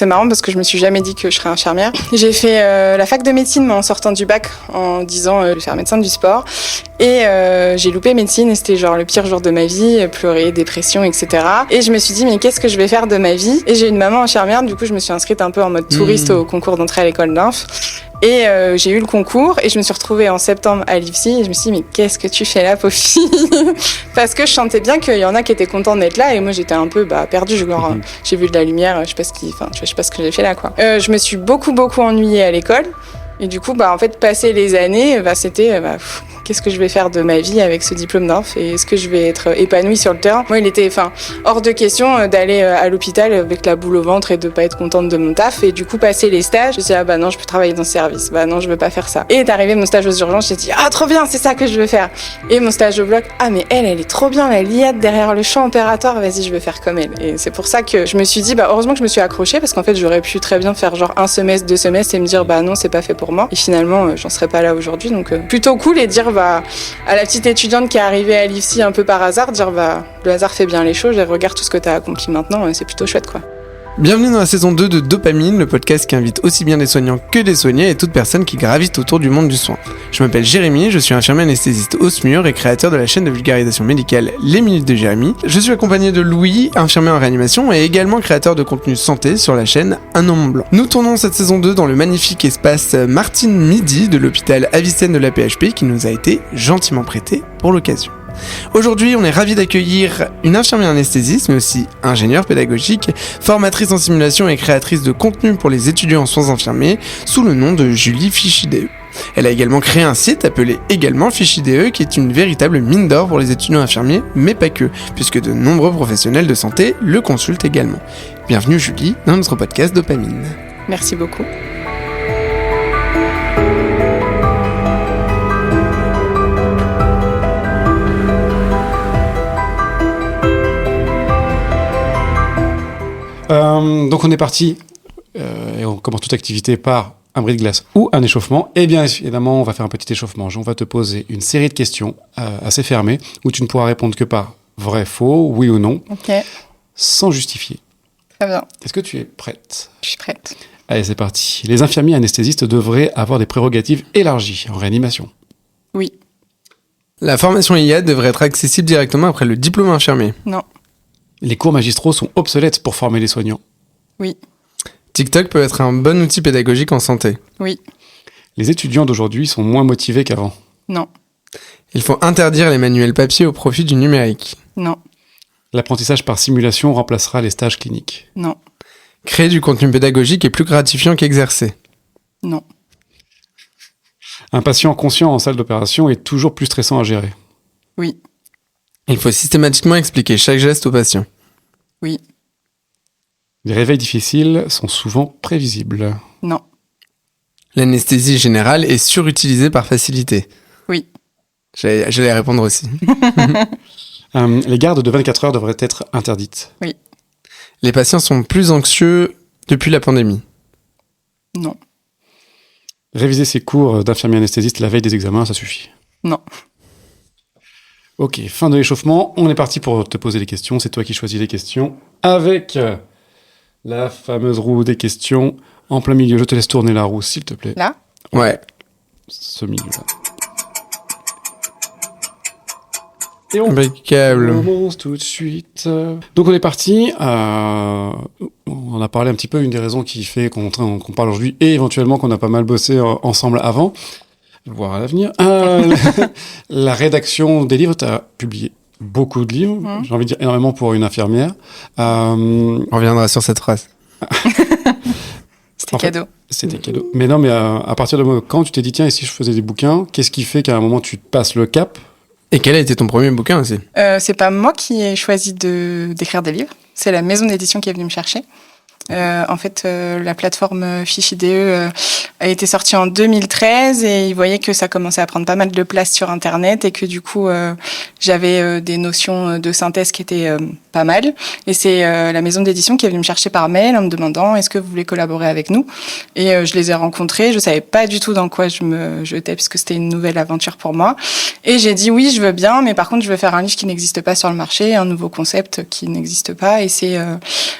C'est marrant parce que je me suis jamais dit que je serais infirmière. J'ai fait la fac de médecine en sortant du bac en disant je vais faire médecin du sport. Et j'ai loupé médecine et c'était genre le pire jour de ma vie, pleurer, dépression, etc. Et je me suis dit mais qu'est-ce que je vais faire de ma vie? Et j'ai une maman infirmière, du coup je me suis inscrite un peu en mode touriste au concours d'entrée à l'école d'inf. Et j'ai eu le concours et je me suis retrouvée en septembre à l'IFSI et je me suis dit mais qu'est-ce que tu fais là, pauvre fille? Parce que je sentais bien qu'il y en a qui étaient contents d'être là et moi j'étais un peu perdue. J'ai vu de la lumière, je sais pas ce que j'ai fait là quoi. Je me suis beaucoup ennuyée à l'école. Et du coup, en fait, passer les années, c'était qu'est-ce que je vais faire de ma vie avec ce diplôme d'inf et est-ce que je vais être épanouie sur le terrain? Moi, il était hors de question d'aller à l'hôpital avec la boule au ventre et de pas être contente de mon taf. Et du coup, passer les stages, je me suis dit, non, je peux travailler dans ce service. Non, je veux pas faire ça. Et est arrivé mon stage aux urgences, j'ai dit, trop bien, c'est ça que je veux faire. Et mon stage au bloc, mais elle est trop bien, la liade derrière le champ opératoire, vas-y, je veux faire comme elle. Et c'est pour ça que je me suis dit, heureusement que je me suis accrochée parce qu'en fait, j'aurais pu très bien faire genre 1 semestre, 2 semestres et me dire, non, c'est pas fait pour moi. Et finalement, j'en serais pas là aujourd'hui. Donc, plutôt cool et dire, à la petite étudiante qui est arrivée à l'IFSI un peu par hasard, dire, le hasard fait bien les choses et regarde tout ce que t'as accompli maintenant, c'est plutôt chouette, quoi. Bienvenue dans la saison 2 de Dopamine, le podcast qui invite aussi bien des soignants que des soignés et toute personne qui gravite autour du monde du soin. Je m'appelle Jérémy, je suis infirmier anesthésiste au SMUR et créateur de la chaîne de vulgarisation médicale Les Minutes de Jérémy. Je suis accompagné de Louis, infirmier en réanimation et également créateur de contenu santé sur la chaîne Un Nom Blanc. Nous tournons cette saison 2 dans le magnifique espace Martine Midi de l'hôpital Avicenne de la PHP qui nous a été gentiment prêté pour l'occasion. Aujourd'hui, on est ravis d'accueillir une infirmière anesthésiste, mais aussi ingénieure pédagogique, formatrice en simulation et créatrice de contenu pour les étudiants en soins infirmiers, sous le nom de Julie Fichidee. Elle a également créé un site appelé également Fichidee, qui est une véritable mine d'or pour les étudiants infirmiers, mais pas que, puisque de nombreux professionnels de santé le consultent également. Bienvenue Julie dans notre podcast Dopamine. Merci beaucoup. Donc on est parti et on commence toute activité par un bris de glace ou un échauffement. Et bien évidemment, on va faire un petit échauffement. On va te poser une série de questions assez fermées où tu ne pourras répondre que par vrai, faux, oui ou non, sans justifier. Très bien. Est-ce que tu es prête? Je suis prête. Allez, c'est parti. Les infirmiers anesthésistes devraient avoir des prérogatives élargies en réanimation. Oui. La formation IA devrait être accessible directement après le diplôme infirmier. Non. Les cours magistraux sont obsolètes pour former les soignants. Oui. TikTok peut être un bon outil pédagogique en santé. Oui. Les étudiants d'aujourd'hui sont moins motivés qu'avant. Non. Il faut interdire les manuels papier au profit du numérique. Non. L'apprentissage par simulation remplacera les stages cliniques. Non. Créer du contenu pédagogique est plus gratifiant qu'exercer. Non. Un patient conscient en salle d'opération est toujours plus stressant à gérer. Oui. Il faut systématiquement expliquer chaque geste au patient. Oui. Les réveils difficiles sont souvent prévisibles. Non. L'anesthésie générale est surutilisée par facilité. Oui. J'allais répondre aussi. Les gardes de 24 heures devraient être interdites. Oui. Les patients sont plus anxieux depuis la pandémie. Non. Réviser ses cours d'infirmier anesthésiste la veille des examens, ça suffit. Non. Ok, fin de l'échauffement. On est parti pour te poser les questions. C'est toi qui choisis les questions. Avec la fameuse roue des questions en plein milieu. Je te laisse tourner la roue, s'il te plaît. Là ? Ouais. Ce milieu-là. Et on Impeccable. commence tout de suite. Donc on est parti. On a parlé un petit peu, une des raisons qui fait qu'on parle aujourd'hui et éventuellement qu'on a pas mal bossé ensemble avant, voire à l'avenir. La rédaction des livres, tu as publié beaucoup de livres, j'ai envie de dire énormément pour une infirmière. On reviendra sur cette phrase. C'était cadeau. C'était cadeau. Mais non, mais à partir de quand tu t'es dit, tiens, et si je faisais des bouquins, qu'est-ce qui fait qu'à un moment tu passes le cap? Et quel a été ton premier bouquin aussi? C'est pas moi qui ai choisi d'écrire des livres, c'est la maison d'édition qui est venue me chercher. En fait, la plateforme Fichidee a été sortie en 2013 et ils voyaient que ça commençait à prendre pas mal de place sur Internet et que du coup, j'avais des notions de synthèse qui étaient pas mal. Et c'est la maison d'édition qui est venue me chercher par mail en me demandant est-ce que vous voulez collaborer avec nous. Et je les ai rencontrés. Je savais pas du tout dans quoi je me jetais puisque c'était une nouvelle aventure pour moi. Et j'ai dit oui, je veux bien, mais par contre, je veux faire un livre qui n'existe pas sur le marché, un nouveau concept qui n'existe pas. Et c'est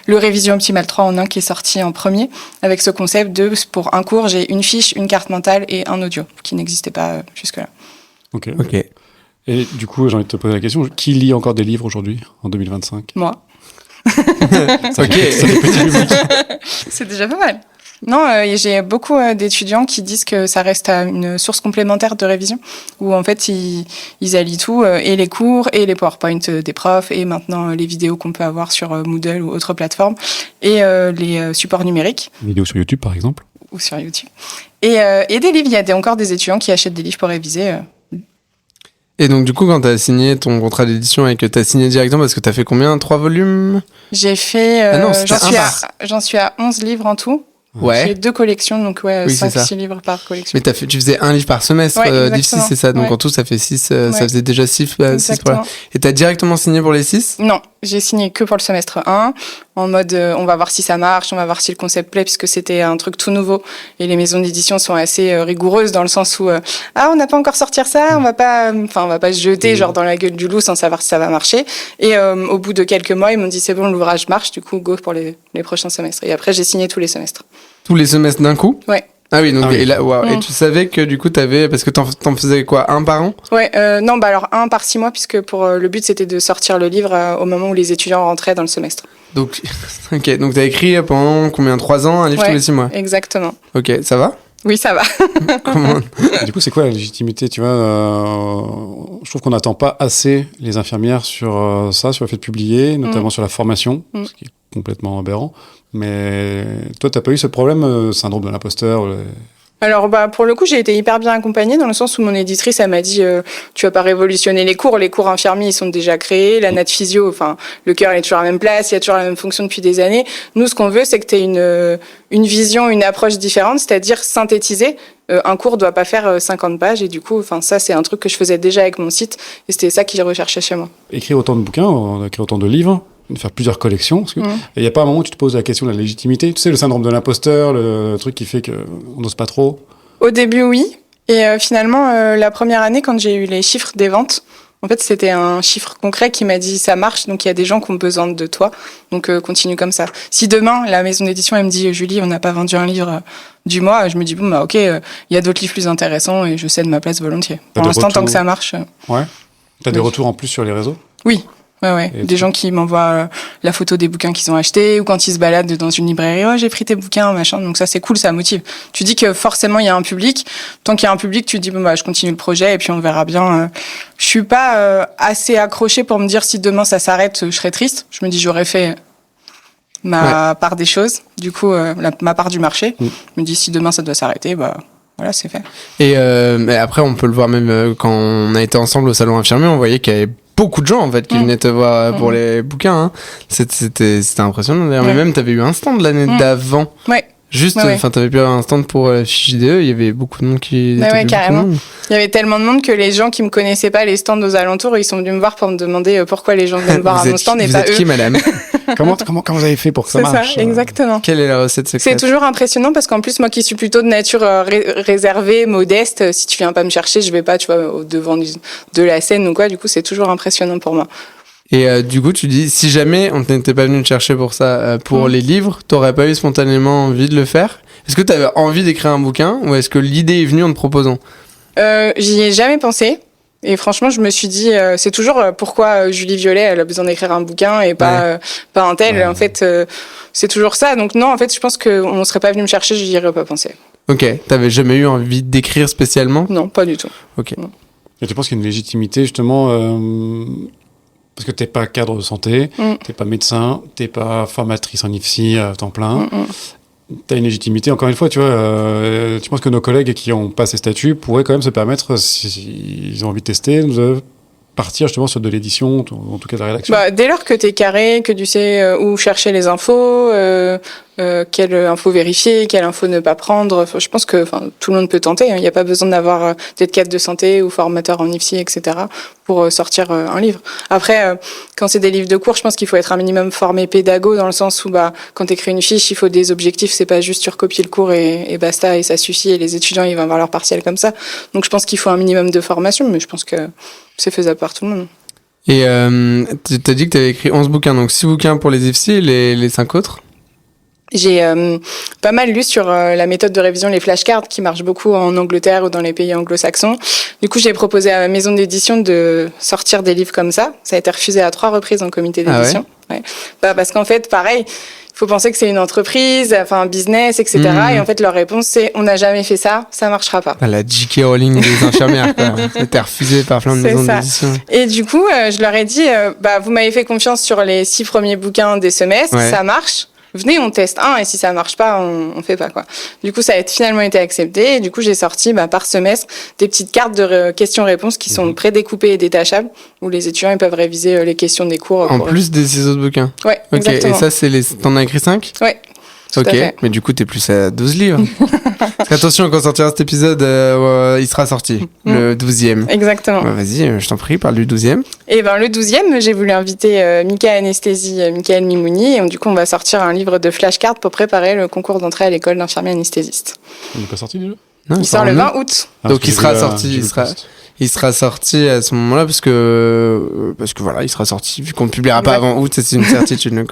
le Révision Optimale 3 en 1 qui est sorti en premier avec ce concept de pour un cours, j'ai une fiche, une carte mentale et un audio qui n'existait pas jusque-là. Ok. Ok. Et du coup, j'ai envie de te poser la question, qui lit encore des livres aujourd'hui, en 2025? Moi. Ça fait petit public. C'est déjà pas mal. Non, j'ai beaucoup d'étudiants qui disent que ça reste une source complémentaire de révision, où en fait ils allient tout, et les cours, et les PowerPoint des profs, et maintenant les vidéos qu'on peut avoir sur Moodle ou autres plateformes, et les supports numériques. Vidéo sur YouTube, par exemple. Ou sur YouTube. Et des livres, il y a encore des étudiants qui achètent des livres pour réviser. Et donc, du coup, quand t'as signé ton contrat d'édition et que t'as signé directement, parce que t'as fait combien? 3 volumes? J'ai fait... Ah non, c'était j'en suis à 11 livres en tout. Ouais. J'ai 2 collections, donc Oui, 5-6 livres par collection. Mais tu faisais un livre par semestre, Ouais, livre 6, c'est ça. Donc en tout, ça fait 6, ça faisait déjà 6 pour Exactement. Et t'as directement signé pour les 6? Non, j'ai signé que pour le semestre 1, en mode on va voir si ça marche, on va voir si le concept plaît, puisque c'était un truc tout nouveau. Et les maisons d'édition sont assez rigoureuses dans le sens où on n'a pas encore sorti ça, on va pas se jeter genre dans la gueule du loup sans savoir si ça va marcher. Et au bout de quelques mois, ils m'ont dit c'est bon, l'ouvrage marche, du coup go pour les prochains semestres. Et après, j'ai signé tous les semestres. Tous les semestres d'un coup? Ouais. Ah oui, donc, Ah oui. Et là, wow. Et tu savais que du coup, parce que t'en faisais quoi, un par an? Ouais, non, alors un par 6 mois, puisque pour le but c'était de sortir le livre au moment où les étudiants rentraient dans le semestre. Donc, ok, donc t'as écrit pendant combien, 3 ans, un livre tous les 6 mois? Exactement. Ok, ça va? Oui, ça va. Comment? Du coup, c'est quoi la légitimité, tu vois je trouve qu'on n'attend pas assez les infirmières sur ça, sur le fait de publier, notamment sur la formation, ce qui est complètement aberrant. Mais toi, t'as pas eu ce problème, syndrome de l'imposteur? Alors, pour le coup, j'ai été hyper bien accompagnée dans le sens où mon éditrice, elle m'a dit tu vas pas révolutionner les cours infirmiers, ils sont déjà créés, la nat physio, enfin, le cœur il est toujours à la même place, il y a toujours la même fonction depuis des années. Nous, ce qu'on veut, c'est que tu aies une vision, une approche différente, c'est-à-dire synthétiser. Un cours doit pas faire 50 pages et du coup, ça, c'est un truc que je faisais déjà avec mon site et c'était ça qu'ils recherchaient chez moi. Écrire autant de bouquins, écrire autant de livres, faire plusieurs collections, parce que il y a pas un moment où tu te poses la question de la légitimité, tu sais, le syndrome de l'imposteur, le truc qui fait qu'on n'ose pas trop. Au début, oui. Et finalement, la première année, quand j'ai eu les chiffres des ventes, en fait, c'était un chiffre concret qui m'a dit ça marche, donc il y a des gens qui ont besoin de toi, donc continue comme ça. Si demain, la maison d'édition, elle me dit Julie, on n'a pas vendu un livre du mois, je me dis bon, ok, il y a d'autres livres plus intéressants et je cède ma place volontiers. Pour l'instant, tant que ça marche. Ouais. T'as des retours en plus sur les réseaux? Oui. Ouais. Des gens qui m'envoient la photo des bouquins qu'ils ont achetés ou quand ils se baladent dans une librairie, j'ai pris tes bouquins, machin. Donc ça, c'est cool, ça motive. Tu dis que forcément, il y a un public. Tant qu'il y a un public, tu dis, je continue le projet et puis on verra bien. Je suis pas assez accrochée pour me dire si demain ça s'arrête, je serais triste. Je me dis, j'aurais fait ma part des choses. Du coup, ma part du marché. Je me dis, si demain ça doit s'arrêter, voilà, c'est fait. Et mais après, on peut le voir même quand on a été ensemble au salon infirmier, on voyait qu'il y avait beaucoup de gens en fait qui venaient te voir pour les bouquins. Hein. C'était impressionnant d'ailleurs. Mais même t'avais eu un stand l'année d'avant. Ouais. Juste, t'avais pu avoir un stand pour la fiche JDE, il y avait beaucoup de monde qui... Ouais, carrément. Il y avait tellement de monde que les gens qui me connaissaient pas, les stands aux alentours, ils sont venus me voir pour me demander pourquoi les gens venaient me voir à mon stand et pas eux. Vous êtes qui, madame? Comment vous avez fait pour que ça marche? C'est ça, exactement. Quelle est la recette secrète? C'est toujours impressionnant parce qu'en plus, moi qui suis plutôt de nature réservée, modeste, si tu viens pas me chercher, je vais pas, tu vois, au devant de la scène ou quoi. Du coup, c'est toujours impressionnant pour moi. Et du coup, tu dis, si jamais on n'était pas venu te chercher pour ça, pour les livres, t'aurais pas eu spontanément envie de le faire? Est-ce que t'avais envie d'écrire un bouquin ou est-ce que l'idée est venue en te proposant? J'y ai jamais pensé. Et franchement, je me suis dit, c'est toujours pourquoi Julie Violet, elle a besoin d'écrire un bouquin et pas un tel. En fait, c'est toujours ça. Donc non, en fait, je pense qu'on serait pas venu me chercher, j'y aurais pas pensé. Ok, t'avais jamais eu envie d'écrire spécialement? Non, pas du tout. Ok. Non. Et tu penses qu'il y a une légitimité justement parce que t'es pas cadre de santé, t'es pas médecin, t'es pas formatrice en IFSI à temps plein. T'as une légitimité, encore une fois, tu vois, tu penses que nos collègues qui ont pas ces statuts pourraient quand même se permettre, s'ils ont envie de tester, de partir justement sur de l'édition, en tout cas de la rédaction? Dès lors que t'es carré, que tu sais où chercher les infos, quelle info vérifier, quelle info ne pas prendre. Je pense que tout le monde peut tenter. Il n'y a pas besoin d'avoir d'être cadre de santé ou formateur en IFSI, etc. pour sortir un livre. Après, quand c'est des livres de cours, je pense qu'il faut être un minimum formé pédago dans le sens où quand t'écris une fiche, il faut des objectifs. C'est pas juste tu recopies le cours et basta et ça suffit. Et les étudiants, ils vont avoir leur partiel comme ça. Donc je pense qu'il faut un minimum de formation, mais je pense que c'est faisable par tout le monde. Et t'as dit que t'avais écrit 11 bouquins, donc 6 bouquins pour les IFSI et les 5 autres? J'ai pas mal lu sur la méthode de révision, les flashcards, qui marche beaucoup en Angleterre ou dans les pays anglo-saxons. Du coup, j'ai proposé à ma maison d'édition de sortir des livres comme ça. Ça a été refusé à 3 reprises en comité d'édition. Ah ouais. Parce qu'en fait, pareil, il faut penser que c'est une entreprise, un business, etc. Et en fait, leur réponse, c'est « on n'a jamais fait ça, ça marchera pas ». La J.K. Rowling des infirmières, quoi. C'était refusé par plein de maisons d'édition. Et du coup, je leur ai dit vous m'avez fait confiance sur les 6 premiers bouquins des semestres, ça marche. Venez, on teste un, et si ça marche pas, on fait pas, quoi. Du coup, ça a finalement été accepté, et du coup, j'ai sorti, par semestre, des petites cartes de questions-réponses qui sont prédécoupées et détachables, où les étudiants, ils peuvent réviser les questions des cours. En plus des 6 autres bouquins? Ouais, exactement. Et ça, t'en as écrit 5? Ouais. Ok, mais du coup, t'es plus à 12 livres. Parce qu'attention, quand sortira cet épisode, il sera sorti, le 12e. Exactement. Vas-y, je t'en prie, parle du 12e. Et le 12e, j'ai voulu inviter Mika Anesthésie, Michael Mimouni, et du coup, on va sortir un livre de flashcards pour préparer le concours d'entrée à l'école d'infirmier anesthésiste. Il n'est pas sorti déjà? Non, il sort le 20 août. Donc il sera sorti, il sera sorti à ce moment-là parce que voilà, il sera sorti vu qu'on ne publiera pas avant août, c'est une certitude.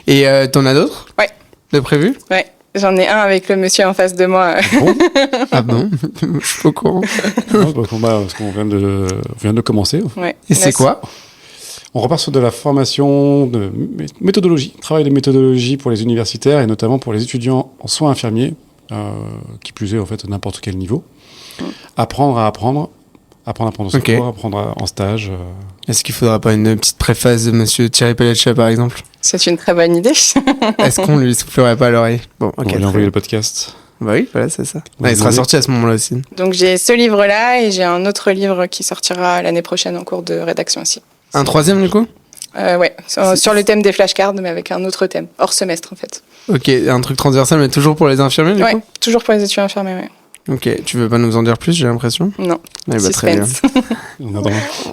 Et t'en as d'autres? Ouais. De prévu? Ouais. J'en ai un avec le monsieur en face de moi. Bon. Ah bon? Je suis pas au courant. Non, parce qu'on vient de commencer. Ouais. Et c'est quoi? On repart sur de la formation de méthodologie, travail de méthodologie pour les universitaires et notamment pour les étudiants en soins infirmiers, qui plus est en fait n'importe quel niveau. Apprendre à apprendre son cours, apprendre en stage. Est-ce qu'il faudra pas une petite préface de monsieur Thierry Pelletier par exemple? C'est une très bonne idée. Est-ce qu'on lui soufflerait pas à l'oreille? Bon, on va lui envoyer le podcast. Bah oui, voilà, c'est ça. Il sera sorti à ce moment-là aussi. Donc j'ai ce livre-là et j'ai un autre livre qui sortira l'année prochaine en cours de rédaction aussi. Un troisième du coup? Ouais, sur le thème des flashcards, mais avec un autre thème, hors semestre en fait. Ok, un truc transversal, mais toujours pour les infirmiers du coup? Ouais, toujours pour les étudiants infirmiers, ouais. Ok, tu veux pas nous en dire plus, j'ai l'impression? Non. Très bien.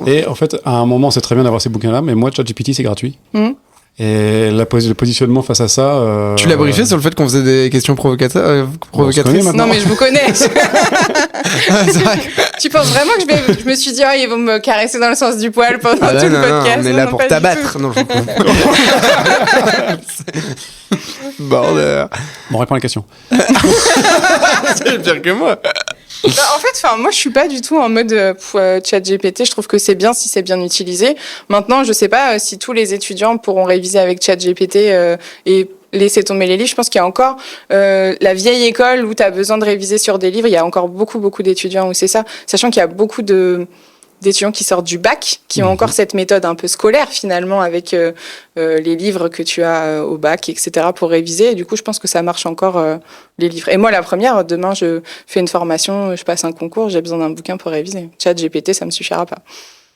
Et en fait, à un moment, c'est très bien d'avoir ces bouquins-là, mais moi, ChatGPT, c'est gratuit. Et le positionnement face à ça... Tu l'as briefé sur le fait qu'on faisait des questions provocatrices? Non, mais je vous connais. Tu penses vraiment que je me suis dit, ils vont me caresser dans le sens du poil pendant tout le podcast? On est là pour t'abattre. Non, je comprends. Bordel. Bon, réponds à la question. C'est pire que moi. En fait, moi, je suis pas du tout en mode ChatGPT. Je trouve que c'est bien si c'est bien utilisé. Maintenant, je sais pas si tous les étudiants pourront réviser avec ChatGPT et laisser tomber les livres. Je pense qu'il y a encore la vieille école où tu as besoin de réviser sur des livres. Il y a encore beaucoup d'étudiants où c'est ça. Sachant qu'il y a beaucoup d'étudiants qui sortent du bac, qui ont encore cette méthode un peu scolaire finalement avec les livres que tu as au bac, etc. pour réviser. Et du coup, je pense que ça marche encore les livres. Et moi, la première, demain, je fais une formation, je passe un concours, j'ai besoin d'un bouquin pour réviser. ChatGPT, ça me suffira pas.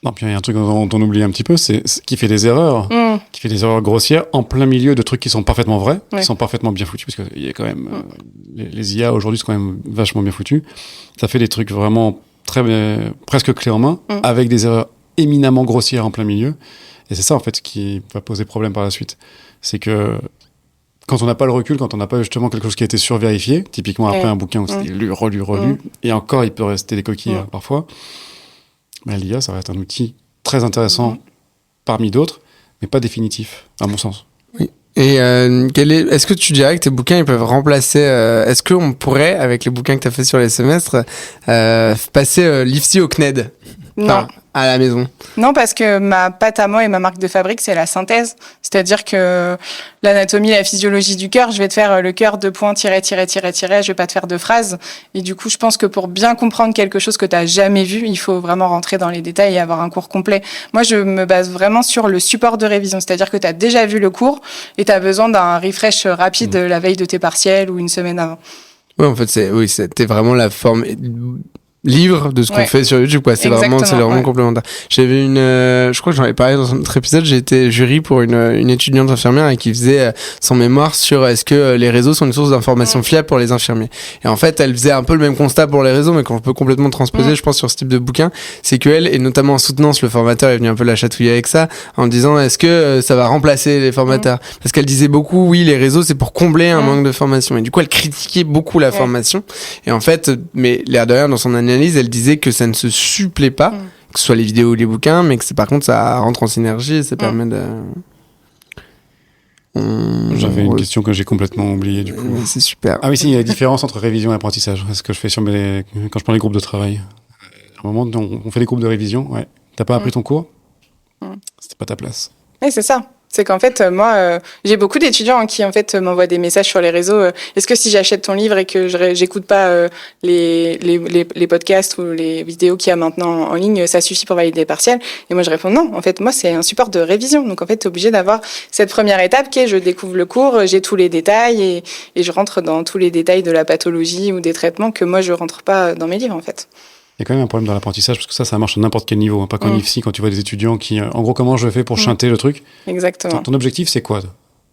Non, puis il y a un truc dont on oublie un petit peu, c'est qui fait des erreurs, qui fait des erreurs grossières en plein milieu de trucs qui sont parfaitement vrais, qui sont parfaitement bien foutus, parce qu'il y a quand même les IA aujourd'hui sont quand même vachement bien foutus. Ça fait des trucs vraiment presque clés en main, avec des erreurs éminemment grossières en plein milieu. Et c'est ça, en fait, qui va poser problème par la suite. C'est que quand on n'a pas le recul, quand on n'a pas justement quelque chose qui a été survérifié, typiquement après un bouquin où c'était lu, relu, et encore, il peut rester des coquilles parfois, mais l'IA, ça reste un outil très intéressant parmi d'autres, mais pas définitif, à mon sens. Oui. Et est-ce que tu dirais que tes bouquins ils peuvent remplacer est-ce qu'on pourrait avec les bouquins que tu as fait sur les semestres passer l'IFSI au CNED? Non. À la maison. Non, parce que ma pâte à moi et ma marque de fabrique, c'est la synthèse. C'est-à-dire que l'anatomie, la physiologie du cœur, je vais te faire le cœur de point, tiret, je vais pas te faire de phrases. Et du coup, je pense que pour bien comprendre quelque chose que tu n'as jamais vu, il faut vraiment rentrer dans les détails et avoir un cours complet. Moi, je me base vraiment sur le support de révision. C'est-à-dire que tu as déjà vu le cours et tu as besoin d'un refresh rapide la veille de tes partiels ou une semaine avant. Oui, en fait, c'était vraiment la forme livre de ce qu'on fait sur YouTube, quoi. C'est vraiment complémentaire. J'avais je crois que j'en avais parlé dans un autre épisode, j'ai été jury pour une étudiante infirmière et qui faisait son mémoire sur est-ce que les réseaux sont une source d'information fiable pour les infirmiers. Et en fait, elle faisait un peu le même constat pour les réseaux, mais qu'on peut complètement transposer, je pense, sur ce type de bouquin. C'est qu'elle, et notamment en soutenance, le formateur est venu un peu la chatouiller avec ça, en disant est-ce que ça va remplacer les formateurs? Parce qu'elle disait beaucoup, oui, les réseaux, c'est pour combler un manque de formation. Et du coup, elle critiquait beaucoup la formation. Et en fait, mais l'air de rien, dans son analyse, elle disait que ça ne se supplée pas, que ce soit les vidéos ou les bouquins, mais que par contre ça rentre en synergie et ça permet de... J'avais une question que j'ai complètement oubliée du coup. C'est super. Ah oui, si, il y a la différence entre révision et apprentissage. C'est ce que je fais quand je prends les groupes de travail. À un moment, on fait des groupes de révision, ouais. T'as pas appris ton cours? C'était pas ta place. Oui, c'est ça. C'est qu'en fait, moi, j'ai beaucoup d'étudiants qui, en fait, m'envoient des messages sur les réseaux. Est-ce que si j'achète ton livre et que j'écoute pas les podcasts ou les vidéos qu'il y a maintenant en ligne, ça suffit pour valider les partiels? Et moi, je réponds non. En fait, moi, c'est un support de révision. Donc, en fait, t'es obligé d'avoir cette première étape qui est je découvre le cours, j'ai tous les détails et je rentre dans tous les détails de la pathologie ou des traitements que moi, je rentre pas dans mes livres, en fait. Il y a quand même un problème dans l'apprentissage, parce que ça marche à n'importe quel niveau, hein. Pas qu'en IFSI, quand tu vois des étudiants qui... en gros, comment je fais pour chanter le truc? Exactement. Ton objectif, c'est quoi?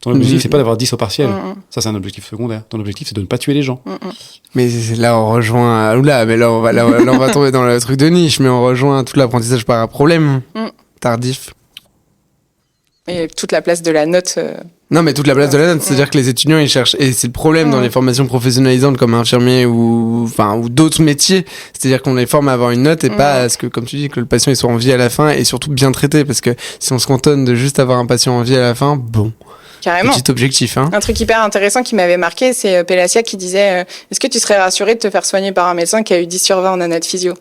Ton objectif, c'est pas d'avoir 10 au partiel. Ça, c'est un objectif secondaire. Ton objectif, c'est de ne pas tuer les gens. Mais là, on rejoint... Oula, mais là, on va tomber dans le truc de niche, mais on rejoint tout l'apprentissage par un problème tardif. Et toute la place de la note... Non, mais toute la place de la note, c'est-à-dire que les étudiants, ils cherchent, et c'est le problème dans les formations professionnalisantes comme infirmier ou d'autres métiers, c'est-à-dire qu'on les forme à avoir une note et pas à ce que, comme tu dis, que le patient il soit en vie à la fin et surtout bien traité, parce que si on se cantonne de juste avoir un patient en vie à la fin, bon. Carrément. Petit objectif, hein. Un truc hyper intéressant qui m'avait marqué, c'est Pélatia qui disait est-ce que tu serais rassuré de te faire soigner par un médecin qui a eu 10 sur 20 en anat physio?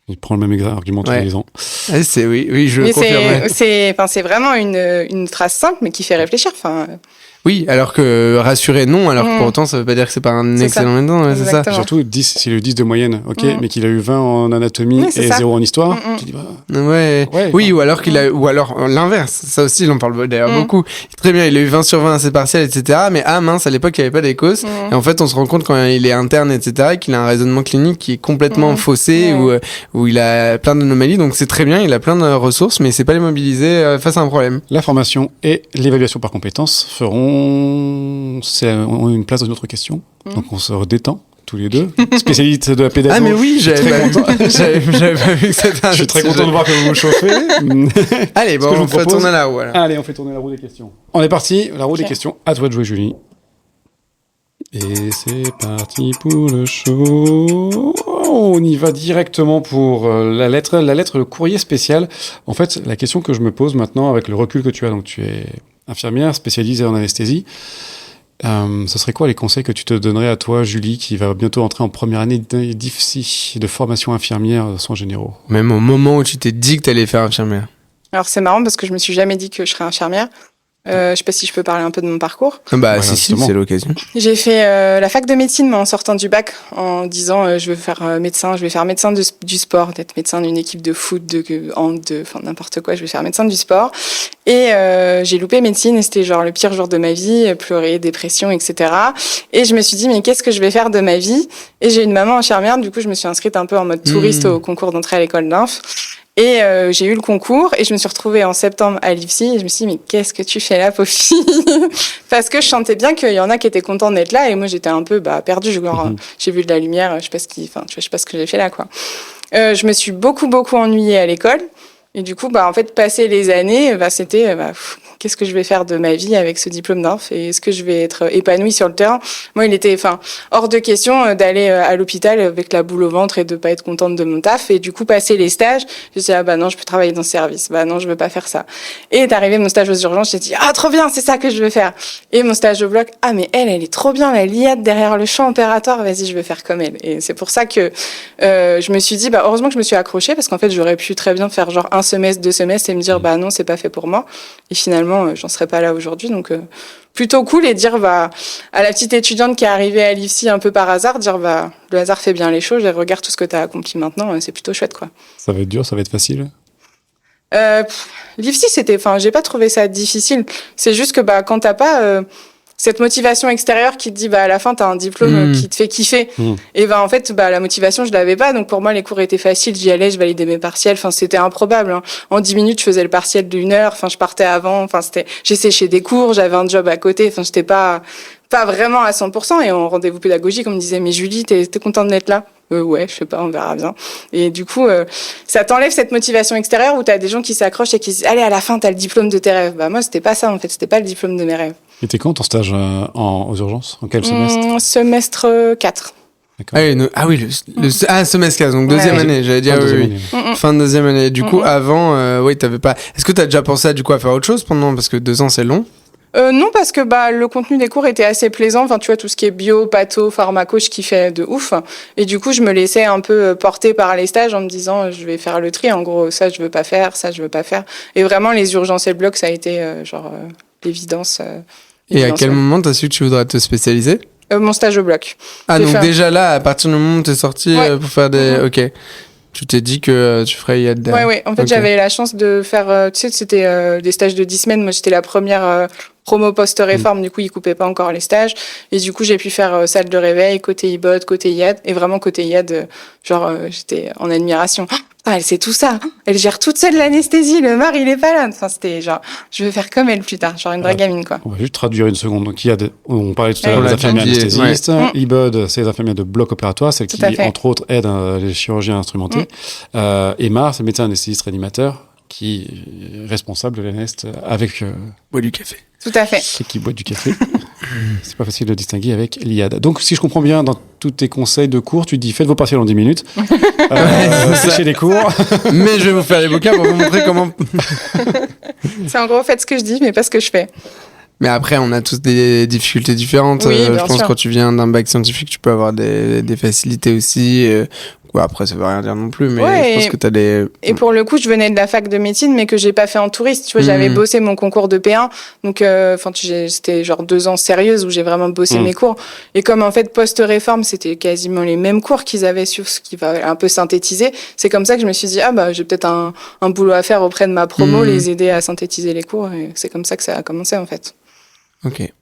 Il prend le même argument tous les ans. Oui, je le confirme. C'est vraiment une phrase simple, mais qui fait réfléchir. Oui, alors que rassuré, non, alors que pour autant, ça veut pas dire que c'est pas un excellent médecin, c'est ça. Surtout, 10, c'est le 10 de moyenne, ok, mais qu'il a eu 20 en anatomie et 0 en histoire. Tu dis, oui, ou alors l'inverse. Ça aussi, il en parle d'ailleurs beaucoup. Très bien, il a eu 20 sur 20 à ses partiels, etc. Mais mince, à l'époque, il n'y avait pas d'écos. Et en fait, on se rend compte quand il est interne, etc., qu'il a un raisonnement clinique qui est complètement faussé, où il a plein d'anomalies. Donc c'est très bien, il a plein de ressources, mais c'est pas les mobiliser face à un problème. La formation et l'évaluation par compétences ont une place dans une autre question. Donc on se détend tous les deux. Spécialiste de la pédagogie. Ah mais oui, j'avais pas vu que c'était un Je suis très content de voir que vous vous chauffez. Allez, bon, on fait tourner la roue. Allez, on fait tourner la roue des questions. On est parti, la roue des questions. À toi de jouer, Julie. Et c'est parti pour le show. On y va directement pour la lettre courrier spécial. En fait, la question que je me pose maintenant avec le recul que tu as, donc tu es infirmière spécialisée en anesthésie, ce serait quoi les conseils que tu te donnerais à toi, Julie, qui va bientôt entrer en première année d'IFSI, de formation infirmière soins généraux? Même au moment où tu t'es dit que t'allais faire infirmière. Alors c'est marrant parce que je me suis jamais dit que je serais infirmière. Je sais pas si je peux parler un peu de mon parcours. Bah si, c'est l'occasion. J'ai fait la fac de médecine en sortant du bac en disant je veux faire médecin, je vais faire médecin du sport, d'être médecin d'une équipe de foot, de hand, n'importe quoi, je vais faire médecin du sport. Et j'ai loupé médecine et c'était genre le pire jour de ma vie, pleurer, dépression, etc. Et je me suis dit mais qu'est-ce que je vais faire de ma vie? Et j'ai une maman infirmière, du coup je me suis inscrite un peu en mode touriste au concours d'entrée à l'école d'inf. Et j'ai eu le concours et je me suis retrouvée en septembre à l'IFSI et je me suis dit mais qu'est-ce que tu fais là, pauvre fille? Parce que je sentais bien qu'il y en a qui étaient contents d'être là et moi j'étais un peu perdue. J'ai vu de la lumière, je sais pas ce que j'ai fait là quoi. Je me suis beaucoup ennuyée à l'école et du coup en fait passer les années c'était qu'est-ce que je vais faire de ma vie avec ce diplôme d'inf et est-ce que je vais être épanouie sur le terrain? Moi, il était hors de question d'aller à l'hôpital avec la boule au ventre et de pas être contente de mon taf. Et du coup, passer les stages, je me suis dit, non, je peux travailler dans ce service. Non, je veux pas faire ça. Et est arrivé mon stage aux urgences, j'ai dit, trop bien, c'est ça que je veux faire. Et mon stage au bloc, mais elle est trop bien, la liade derrière le champ opératoire, vas-y, je veux faire comme elle. Et c'est pour ça que je me suis dit, heureusement que je me suis accrochée parce qu'en fait, j'aurais pu très bien faire genre 1 semestre, 2 semestres et me dire, non, c'est pas fait pour moi. Et finalement, j'en serais pas là aujourd'hui, donc plutôt cool et dire à la petite étudiante qui est arrivée à l'IFSI un peu par hasard, dire le hasard fait bien les choses, regarde tout ce que tu as accompli maintenant, c'est plutôt chouette quoi. Ça va être dur, ça va être facile? L'IFSI j'ai pas trouvé ça difficile, c'est juste que quand t'as pas cette motivation extérieure qui te dit à la fin t'as un diplôme qui te fait kiffer. Et en fait la motivation je l'avais pas, donc pour moi les cours étaient faciles, j'y allais, je validais mes partiels, enfin c'était improbable, hein. En 10 minutes je faisais le partiel d'1 heure, enfin je partais avant, enfin j'ai séché des cours, j'avais un job à côté, enfin j'étais pas vraiment à 100%. Et en rendez-vous pédagogique on me disait mais Julie t'es contente d'être là? Ouais, je sais pas, on verra bien. Et du coup, ça t'enlève cette motivation extérieure où t'as des gens qui s'accrochent et qui disent allez, à la fin, t'as le diplôme de tes rêves. Moi, c'était pas ça, en fait. C'était pas le diplôme de mes rêves. Et t'es quand ton stage aux urgences? En quel semestre? Semestre 4. Semestre 4, donc deuxième année, j'allais dire fin de deuxième année. Du coup, avant, t'avais pas... Est-ce que t'as déjà pensé à faire autre chose pendant? Parce que 2 ans, c'est long. Non, parce que le contenu des cours était assez plaisant. Enfin, tu vois, tout ce qui est bio, patho, pharmaco, je kiffais de ouf. Et du coup, je me laissais un peu porter par les stages en me disant, je vais faire le tri. En gros, ça, je veux pas faire, ça, je veux pas faire. Et vraiment, les urgences et le bloc, ça a été l'évidence. Et à quel moment t'as su que tu voudrais te spécialiser? Mon stage au bloc. Donc déjà là, à partir du moment où t'es sorti pour faire des... Ok. Tu t'es dit que tu ferais IAD derrière. Ouais. En fait, j'avais la chance de faire... c'était des stages de 10 semaines. Moi, j'étais la première promo post-réforme. Du coup, ils coupaient pas encore les stages. Et du coup, j'ai pu faire salle de réveil, côté IBOD, côté IAD. Et vraiment, côté IAD, j'étais en admiration. Elle sait tout ça. Elle gère toute seule l'anesthésie. Le mari, il est pas là. Enfin, c'était je veux faire comme elle plus tard. Une vraie gamine, quoi. On va juste traduire une seconde. Donc, on parlait tout à l'heure des infirmières anesthésistes. IBOD, c'est les infirmières de bloc opératoire, celles qui, entre autres, aident les chirurgiens instrumentés. EMAR, c'est le médecin anesthésiste réanimateur qui est responsable de l'anest avec... boit du café. Tout à fait. Qui boit du café. C'est pas facile de distinguer avec l'IAD. Donc, si je comprends bien, dans tous tes conseils de cours, tu dis faites vos partiels en 10 minutes. Séchez les cours. Mais je vais vous faire les bouquins pour vous montrer comment. C'est en gros, faites ce que je dis, mais pas ce que je fais. Mais après, on a tous des difficultés différentes. Oui, je pense que quand tu viens d'un bac scientifique, tu peux avoir des facilités aussi. Après, ça veut rien dire non plus, mais je pense que t'as des... Et pour le coup, je venais de la fac de médecine, mais que j'ai pas fait en touriste. Tu vois, j'avais bossé mon concours de P1. Donc, c'était 2 ans sérieuses où j'ai vraiment bossé mes cours. Et comme, en fait, post-réforme, c'était quasiment les mêmes cours qu'ils avaient sur ce qui va un peu synthétiser. C'est comme ça que je me suis dit, j'ai peut-être un boulot à faire auprès de ma promo, les aider à synthétiser les cours. Et c'est comme ça que ça a commencé, en fait. Ok.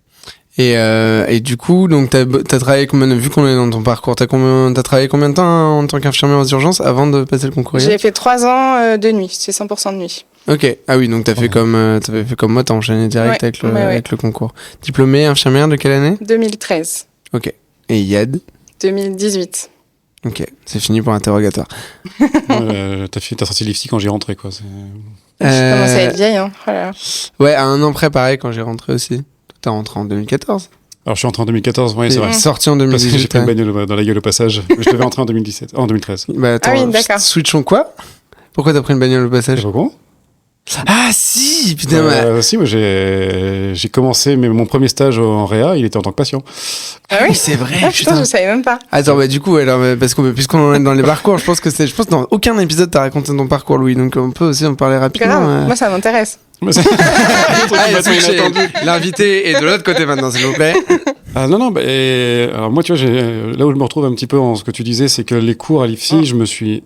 Et du coup, donc t'as travaillé vu qu'on est dans ton parcours, t'as travaillé combien de temps en tant qu'infirmière aux urgences avant de passer le concours? J'ai fait 3 ans de nuit, c'est 100% de nuit. Ok. Ah oui, donc t'avais fait comme moi, t'as enchaîné direct avec le concours. Diplômée infirmière de quelle année? 2013. Ok. Et IAD? 2018. Ok, c'est fini pour l'interrogatoire. T'as sorti l'IFSI quand j'ai rentré, quoi. Je commence à être vieille, hein. Voilà. Ouais, à 1 an près, pareil, quand j'ai rentré aussi. T'es rentré en 2014? Alors, je suis rentré en 2014, oui, c'est vrai. Sorti en 2018. Parce que j'ai pris une bagnole dans la gueule au passage. Mais je devais rentrer en 2013. Attends, oui, d'accord. Switchons quoi? Pourquoi t'as pris une bagnole au passage? Pourquoi? Ah si, putain. Si, moi j'ai commencé mon premier stage en réa, il était en tant que patient. Ah oui, c'est vrai. Putain, je savais même pas. Attends, du coup, alors, puisqu'on en est dans les parcours, je pense que dans aucun épisode t'as raconté ton parcours, Louis, donc on peut aussi en parler rapidement. Moi, ça m'intéresse. L'invité est de l'autre côté maintenant, s'il vous plaît. Non, alors moi, tu vois, là où je me retrouve un petit peu en ce que tu disais, c'est que les cours à l'IFSI, je me suis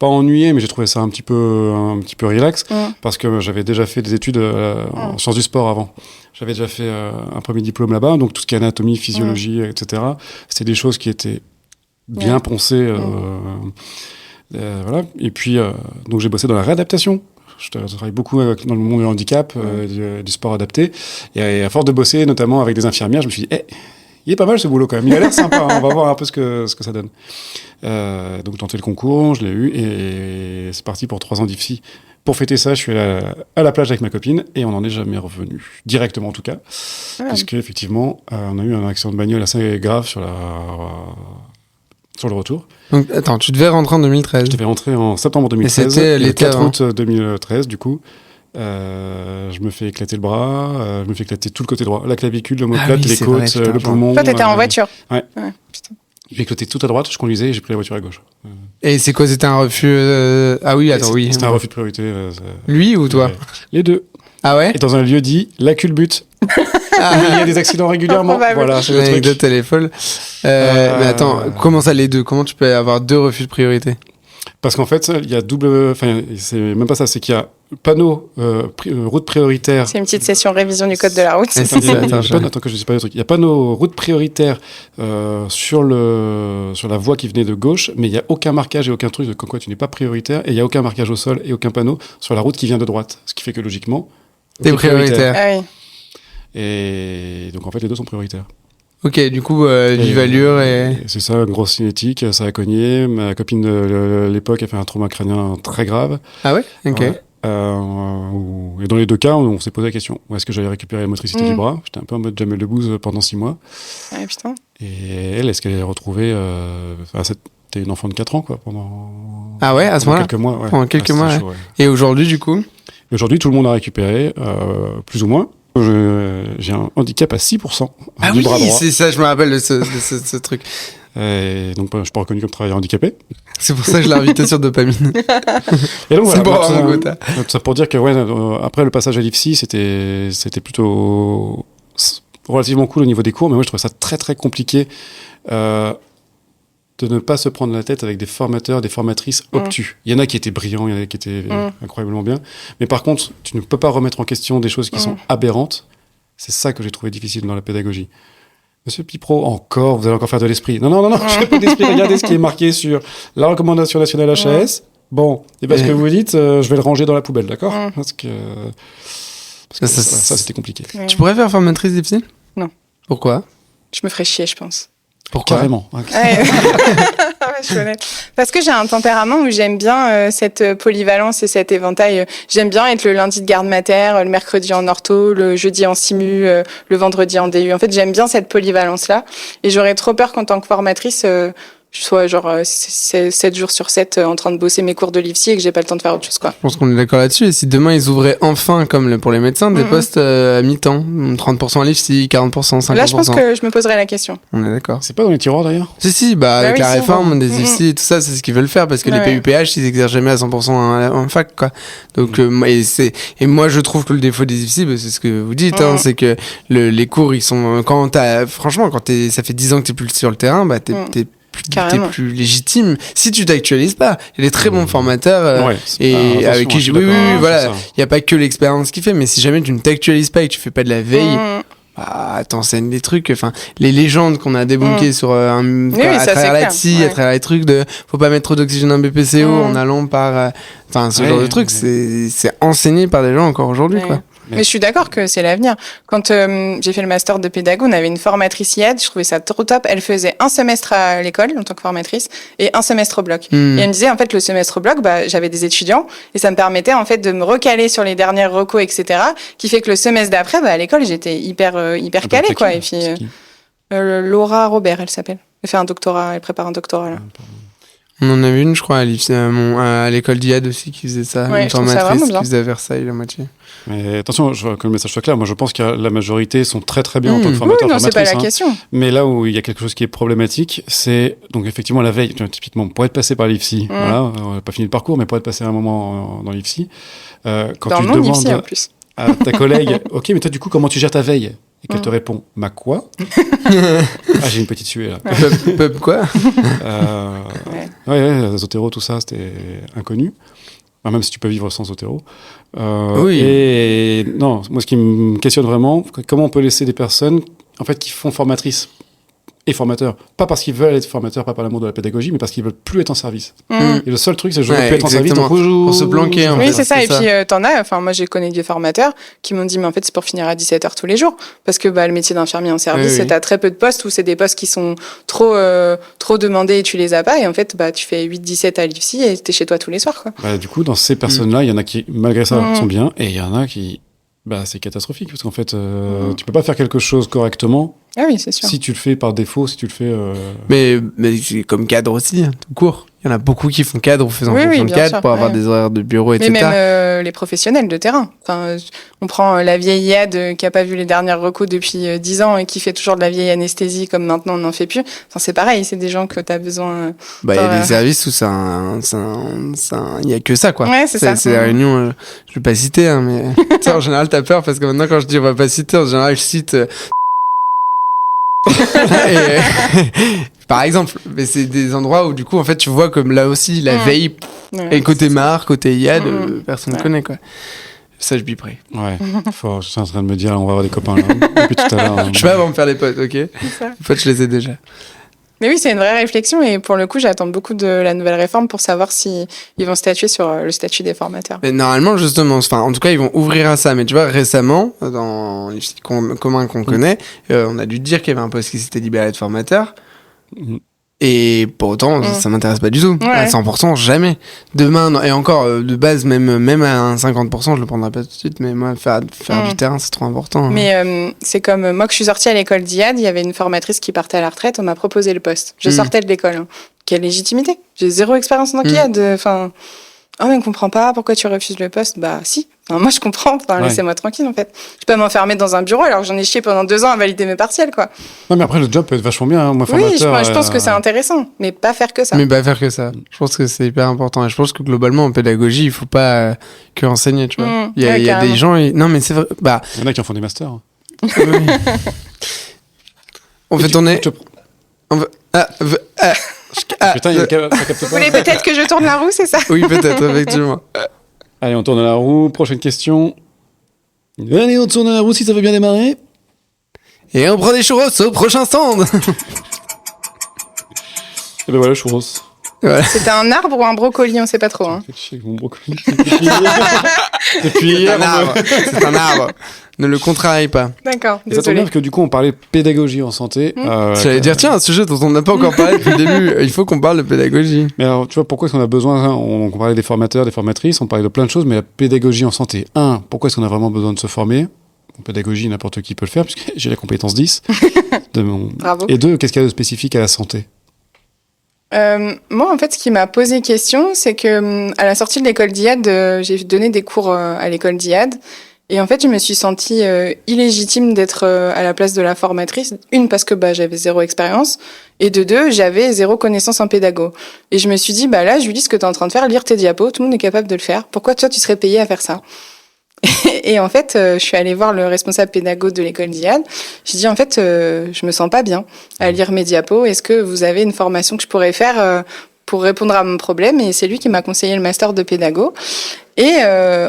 pas ennuyé, mais j'ai trouvé ça un petit peu relax, parce que j'avais déjà fait des études en sciences du sport avant. J'avais déjà fait un premier diplôme là-bas, donc tout ce qui est anatomie, physiologie, etc. C'était des choses qui étaient bien poncées. Voilà. Et puis, donc j'ai bossé dans la réadaptation. Je travaille beaucoup dans le monde du handicap, du sport adapté. Et à force de bosser, notamment avec des infirmières, je me suis dit, il est pas mal ce boulot quand même. Il a l'air sympa. On va voir un peu ce que ça donne. Donc, j'ai tenté le concours, je l'ai eu. Et c'est parti pour 3 ans d'IFSI. Pour fêter ça, je suis allé à la plage avec ma copine et on n'en est jamais revenu. Directement, en tout cas. Puisque, effectivement, on a eu un accident de bagnole assez grave sur le retour. Donc, attends, tu devais rentrer en 2013. Je devais rentrer en septembre 2013. Et c'était le 4 avant. août 2013, du coup. Je me fais éclater le bras, je me fais éclater tout le côté droit. La clavicule, l'omoplate, les côtes, le poumon. Toi, t'étais en voiture. Ouais. Putain. J'ai éclaté tout à droite, je conduisais et j'ai pris la voiture à gauche. Et c'est quoi, c'était un refus Ah oui, attends, oui. C'était un refus de priorité. Lui ou toi? Les deux. Ah ouais? Et dans un lieu dit, la culbute. Il y a des accidents régulièrement. Voilà, c'est l'anecdote, elle est folle. Mais attends, comment ça les deux? Comment tu peux avoir 2 refus de priorité? Parce qu'en fait, il y a c'est même pas ça, c'est qu'il y a panneau route prioritaire. C'est une petite session révision du code de la route. Attends que je dise pas le truc. Il y a panneau route prioritaire sur la voie qui venait de gauche, mais il y a aucun marquage et aucun truc de comme quoi tu n'es pas prioritaire, et il y a aucun marquage au sol et aucun panneau sur la route qui vient de droite, ce qui fait que logiquement t'es prioritaire. Ah oui. Et donc en fait les deux sont prioritaires. Ok, du coup, vive allure et... C'est ça, une grosse cinétique, ça a cogné. Ma copine de l'époque a fait un trauma crânien très grave. Ah ouais? Ok. Ouais. Et dans les deux cas, on s'est posé la question, où est-ce que j'allais récupérer la motricité du bras? J'étais un peu en mode Jamel Debbouze pendant 6 mois. Ah putain. Et elle, est-ce qu'elle allait retrouver... c'était une enfant de 4 ans, quoi, pendant... Ah ouais, à ce moment-là? Quelques mois, ouais. Pendant quelques Ah, mois, chaud, ouais. Et aujourd'hui, du coup? Et aujourd'hui, tout le monde a récupéré, plus ou moins. J'ai un handicap à 6% Ah du oui, bras droit. c'est ça, je me rappelle de ce truc. Et donc, je suis pas reconnu comme travailleur handicapé. C'est pour ça que je l'ai invité sur Dopamine. Et donc, C'est pour avoir ça, mon quota. ça pour dire que, après le passage à l'IFSI, c'était plutôt relativement cool au niveau des cours, mais moi, je trouvais ça très, très compliqué de ne pas se prendre la tête avec des formateurs, des formatrices obtus. Il y en a qui étaient brillants, il y en a qui étaient incroyablement bien. Mais par contre, tu ne peux pas remettre en question des choses qui sont aberrantes. C'est ça que j'ai trouvé difficile dans la pédagogie. Monsieur Pipro, vous allez encore faire de l'esprit. Non, je fais pas d'esprit. Regardez ce qui est marqué sur la recommandation nationale HAS. Bon, et parce que vous dites, je vais le ranger dans la poubelle, d'accord? Parce que ça, c'était compliqué. Ouais. Tu pourrais faire formatrice d'IPSI? Non. Pourquoi? Je me ferais chier, je pense. Pourquoi? Carrément. Ouais. Ouais, je suis honnête. Parce que j'ai un tempérament où j'aime bien cette polyvalence et cet éventail. J'aime bien être le lundi de garde mater, le mercredi en ortho, le jeudi en simu, le vendredi en DU. En fait, j'aime bien cette polyvalence-là. Et j'aurais trop peur qu'en tant que formatrice, je sois genre 7 jours sur 7 en train de bosser mes cours de l'IFSI et que j'ai pas le temps de faire autre chose, quoi. Je pense qu'on est d'accord là-dessus. Et si demain ils ouvraient enfin, comme pour les médecins, des postes à mi-temps, 30% à l'IFSI, 40%, 50%. Là, je pense que je me poserais la question. On est d'accord. C'est pas dans les tiroirs, d'ailleurs? Si, avec oui, la si, réforme des IFSI et tout ça, c'est ce qu'ils veulent faire parce que les PUPH, ils exercent jamais à 100% en fac, quoi. Donc, et moi, je trouve que le défaut des IFSI, c'est ce que vous dites, c'est que les cours, ils sont, franchement, ça fait 10 ans que t'es plus sur le terrain, t'es plus légitime si tu t'actualises pas. Il y a des très bons formateurs et avec qui voilà, il y a pas que l'expérience qui fait, mais si jamais tu ne t'actualises pas et que tu fais pas de la veille, t'enseignes des trucs, enfin les légendes qu'on a débunkées sur à travers la TI, à travers les trucs de faut pas mettre trop d'oxygène en BPCO en allant par ce genre de trucs, c'est enseigné par des gens encore aujourd'hui, quoi. Mais je suis d'accord que c'est l'avenir. Quand j'ai fait le master de pédago, on avait une formatrice IED, je trouvais ça trop top. Elle faisait un semestre à l'école en tant que formatrice et un semestre au bloc. Et elle me disait, en fait, le semestre au bloc, j'avais des étudiants et ça me permettait en fait de me recaler sur les dernières recos, etc. Qui fait que le semestre d'après, à l'école, j'étais hyper calée, quoi. Et puis Laura Robert, elle s'appelle. Elle fait un doctorat, elle prépare un doctorat là. On en avait une, je crois, à l'école d'IAD aussi, qui faisait ça. Une formatrice qui faisait à Versailles, la moitié. Mais attention, que le message soit clair, moi je pense que la majorité sont très très bien en tant que formateurs, non, c'est pas la question. Mais là où il y a quelque chose qui est problématique, c'est donc effectivement la veille, typiquement, pour être passé par l'IFSI, voilà, on n'a pas fini le parcours, mais pour être passé un moment dans l'IFSI, quand tu demandes en plus. à ta collègue, ok, mais toi du coup, comment tu gères ta veille? Et qu'elle te répond, quoi? J'ai une petite suée là. Pub quoi? Ouais, Zotero, tout ça, c'était inconnu. Enfin, même si tu peux vivre sans Zotero. Oui. Et non, moi ce qui me questionne vraiment, comment on peut laisser des personnes en fait qui font formatrice et formateurs, pas parce qu'ils veulent être formateurs, pas par l'amour de la pédagogie, mais parce qu'ils veulent plus être en service. Et le seul truc, c'est que je veux plus être en service, donc pour se planquer. Oui, c'est ça. Et puis t'en as. Enfin, moi, j'ai connu des formateurs qui m'ont dit, mais en fait, c'est pour finir à 17h tous les jours, parce que le métier d'infirmier en service, t'as très peu de postes où c'est des postes qui sont trop demandés et tu les as pas. Et en fait, tu fais 8-17 à l'IFSI et t'es chez toi tous les soirs, quoi. Du coup, dans ces personnes-là, il y en a qui, malgré ça, sont bien, et il y en a qui, c'est catastrophique, parce qu'en fait, tu peux pas faire quelque chose correctement. Ah oui, c'est sûr. Si tu le fais par défaut, si tu le fais... Mais comme cadre aussi, tout court. Il y en a beaucoup qui font cadre ou faisant fonction de cadre pour avoir des horaires de bureau, etc. Mais même les professionnels de terrain. Enfin, on prend la vieille IAD qui a pas vu les dernières recos depuis 10 ans et qui fait toujours de la vieille anesthésie comme maintenant on n'en fait plus. Enfin, c'est pareil, c'est des gens que tu as besoin... il y a des services où il y a que ça, quoi. Ouais, c'est ça. C'est la réunion, je vais pas citer, hein, mais en général, t'as peur parce que maintenant, quand je dis on va pas citer, en général, je cite... Et, par exemple, mais c'est des endroits où du coup en fait tu vois comme là aussi la veille et côté Mar, côté Iyad, personne ne connaît quoi. Ça je biperai. Ouais. Je suis en train de me dire on va avoir des copains là. Depuis tout à l'heure. Je vais avant me faire des potes, ok. Les potes je les ai déjà. Mais oui, c'est une vraie réflexion et pour le coup, j'attends beaucoup de la nouvelle réforme pour savoir si ils vont statuer sur le statut des formateurs. Mais normalement, justement, enfin, en tout cas, ils vont ouvrir à ça. Mais tu vois, récemment, dans les sites communs qu'on connaît, on a dû dire qu'il y avait un poste qui s'était libéré de formateur. Et pour autant, ça m'intéresse pas du tout. Ouais. À 100%, jamais. Demain, non, et encore, de base, même à un 50%, je le prendrai pas tout de suite. Mais moi, faire du terrain, c'est trop important. Mais c'est comme moi que je suis sortie à l'école d'Iyad, il y avait une formatrice qui partait à la retraite, on m'a proposé le poste. Je sortais de l'école. Hein. Quelle légitimité? J'ai 0 expérience dans l'Iyad. Enfin, oh mais on comprend pas, pourquoi tu refuses le poste? Bah si, enfin, moi je comprends, laissez-moi tranquille en fait. Je peux pas m'enfermer dans un bureau alors que j'en ai chié pendant 2 ans à valider mes partiels quoi. Non mais après le job peut être vachement bien, hein. Moi formateur. Oui, je pense que c'est intéressant, mais pas faire que ça. Mais pas faire que ça. Je pense que c'est hyper important. Et je pense que globalement en pédagogie, il faut pas que enseigner, tu vois. Il y a des gens... Non mais c'est vrai... Bah... Il y en a qui en font des masters. Oui. On fait tourner... Putain, ça capte pas. Vous voulez peut-être que je tourne la roue, c'est ça? Oui, peut-être, effectivement. Allez, on tourne la roue. Prochaine question. Allez, on tourne la roue si ça veut bien démarrer. Et on prend des churros au prochain stand. Et ben voilà, churros. Voilà. C'était un arbre ou un brocoli, on sait pas trop. Hein. C'est mon brocoli. Depuis hier, c'est un arbre. Ne le contrarie pas. D'accord, désolé. Ça tombe bien parce que du coup, on parlait pédagogie en santé. J'allais dire, tiens, un sujet dont on n'a pas encore parlé depuis le début. Il faut qu'on parle de pédagogie. Mais alors, tu vois, pourquoi est-ce qu'on a besoin on parlait des formateurs, des formatrices, on parlait de plein de choses, mais la pédagogie en santé. Pourquoi est-ce qu'on a vraiment besoin de se former? En pédagogie, n'importe qui peut le faire, puisque j'ai la compétence 10. Bravo. Et 2, qu'est-ce qu'il y a de spécifique à la santé? Moi, en fait, ce qui m'a posé question, c'est que à la sortie de l'école d'Iyad, j'ai donné des cours à l'école d'Iyad. Et en fait, je me suis sentie illégitime d'être à la place de la formatrice. Une, parce que j'avais 0 expérience. Et de 2, j'avais 0 connaissance en pédago. Et je me suis dit, là, Julie, ce que tu es en train de faire, lire tes diapos, tout le monde est capable de le faire. Pourquoi toi, tu serais payée à faire ça? Et en fait, je suis allée voir le responsable pédago de l'école d'Iyad. J'ai dit, en fait, je me sens pas bien à lire mes diapos. Est-ce que vous avez une formation que je pourrais faire pour répondre à mon problème? Et c'est lui qui m'a conseillé le master de pédago. Et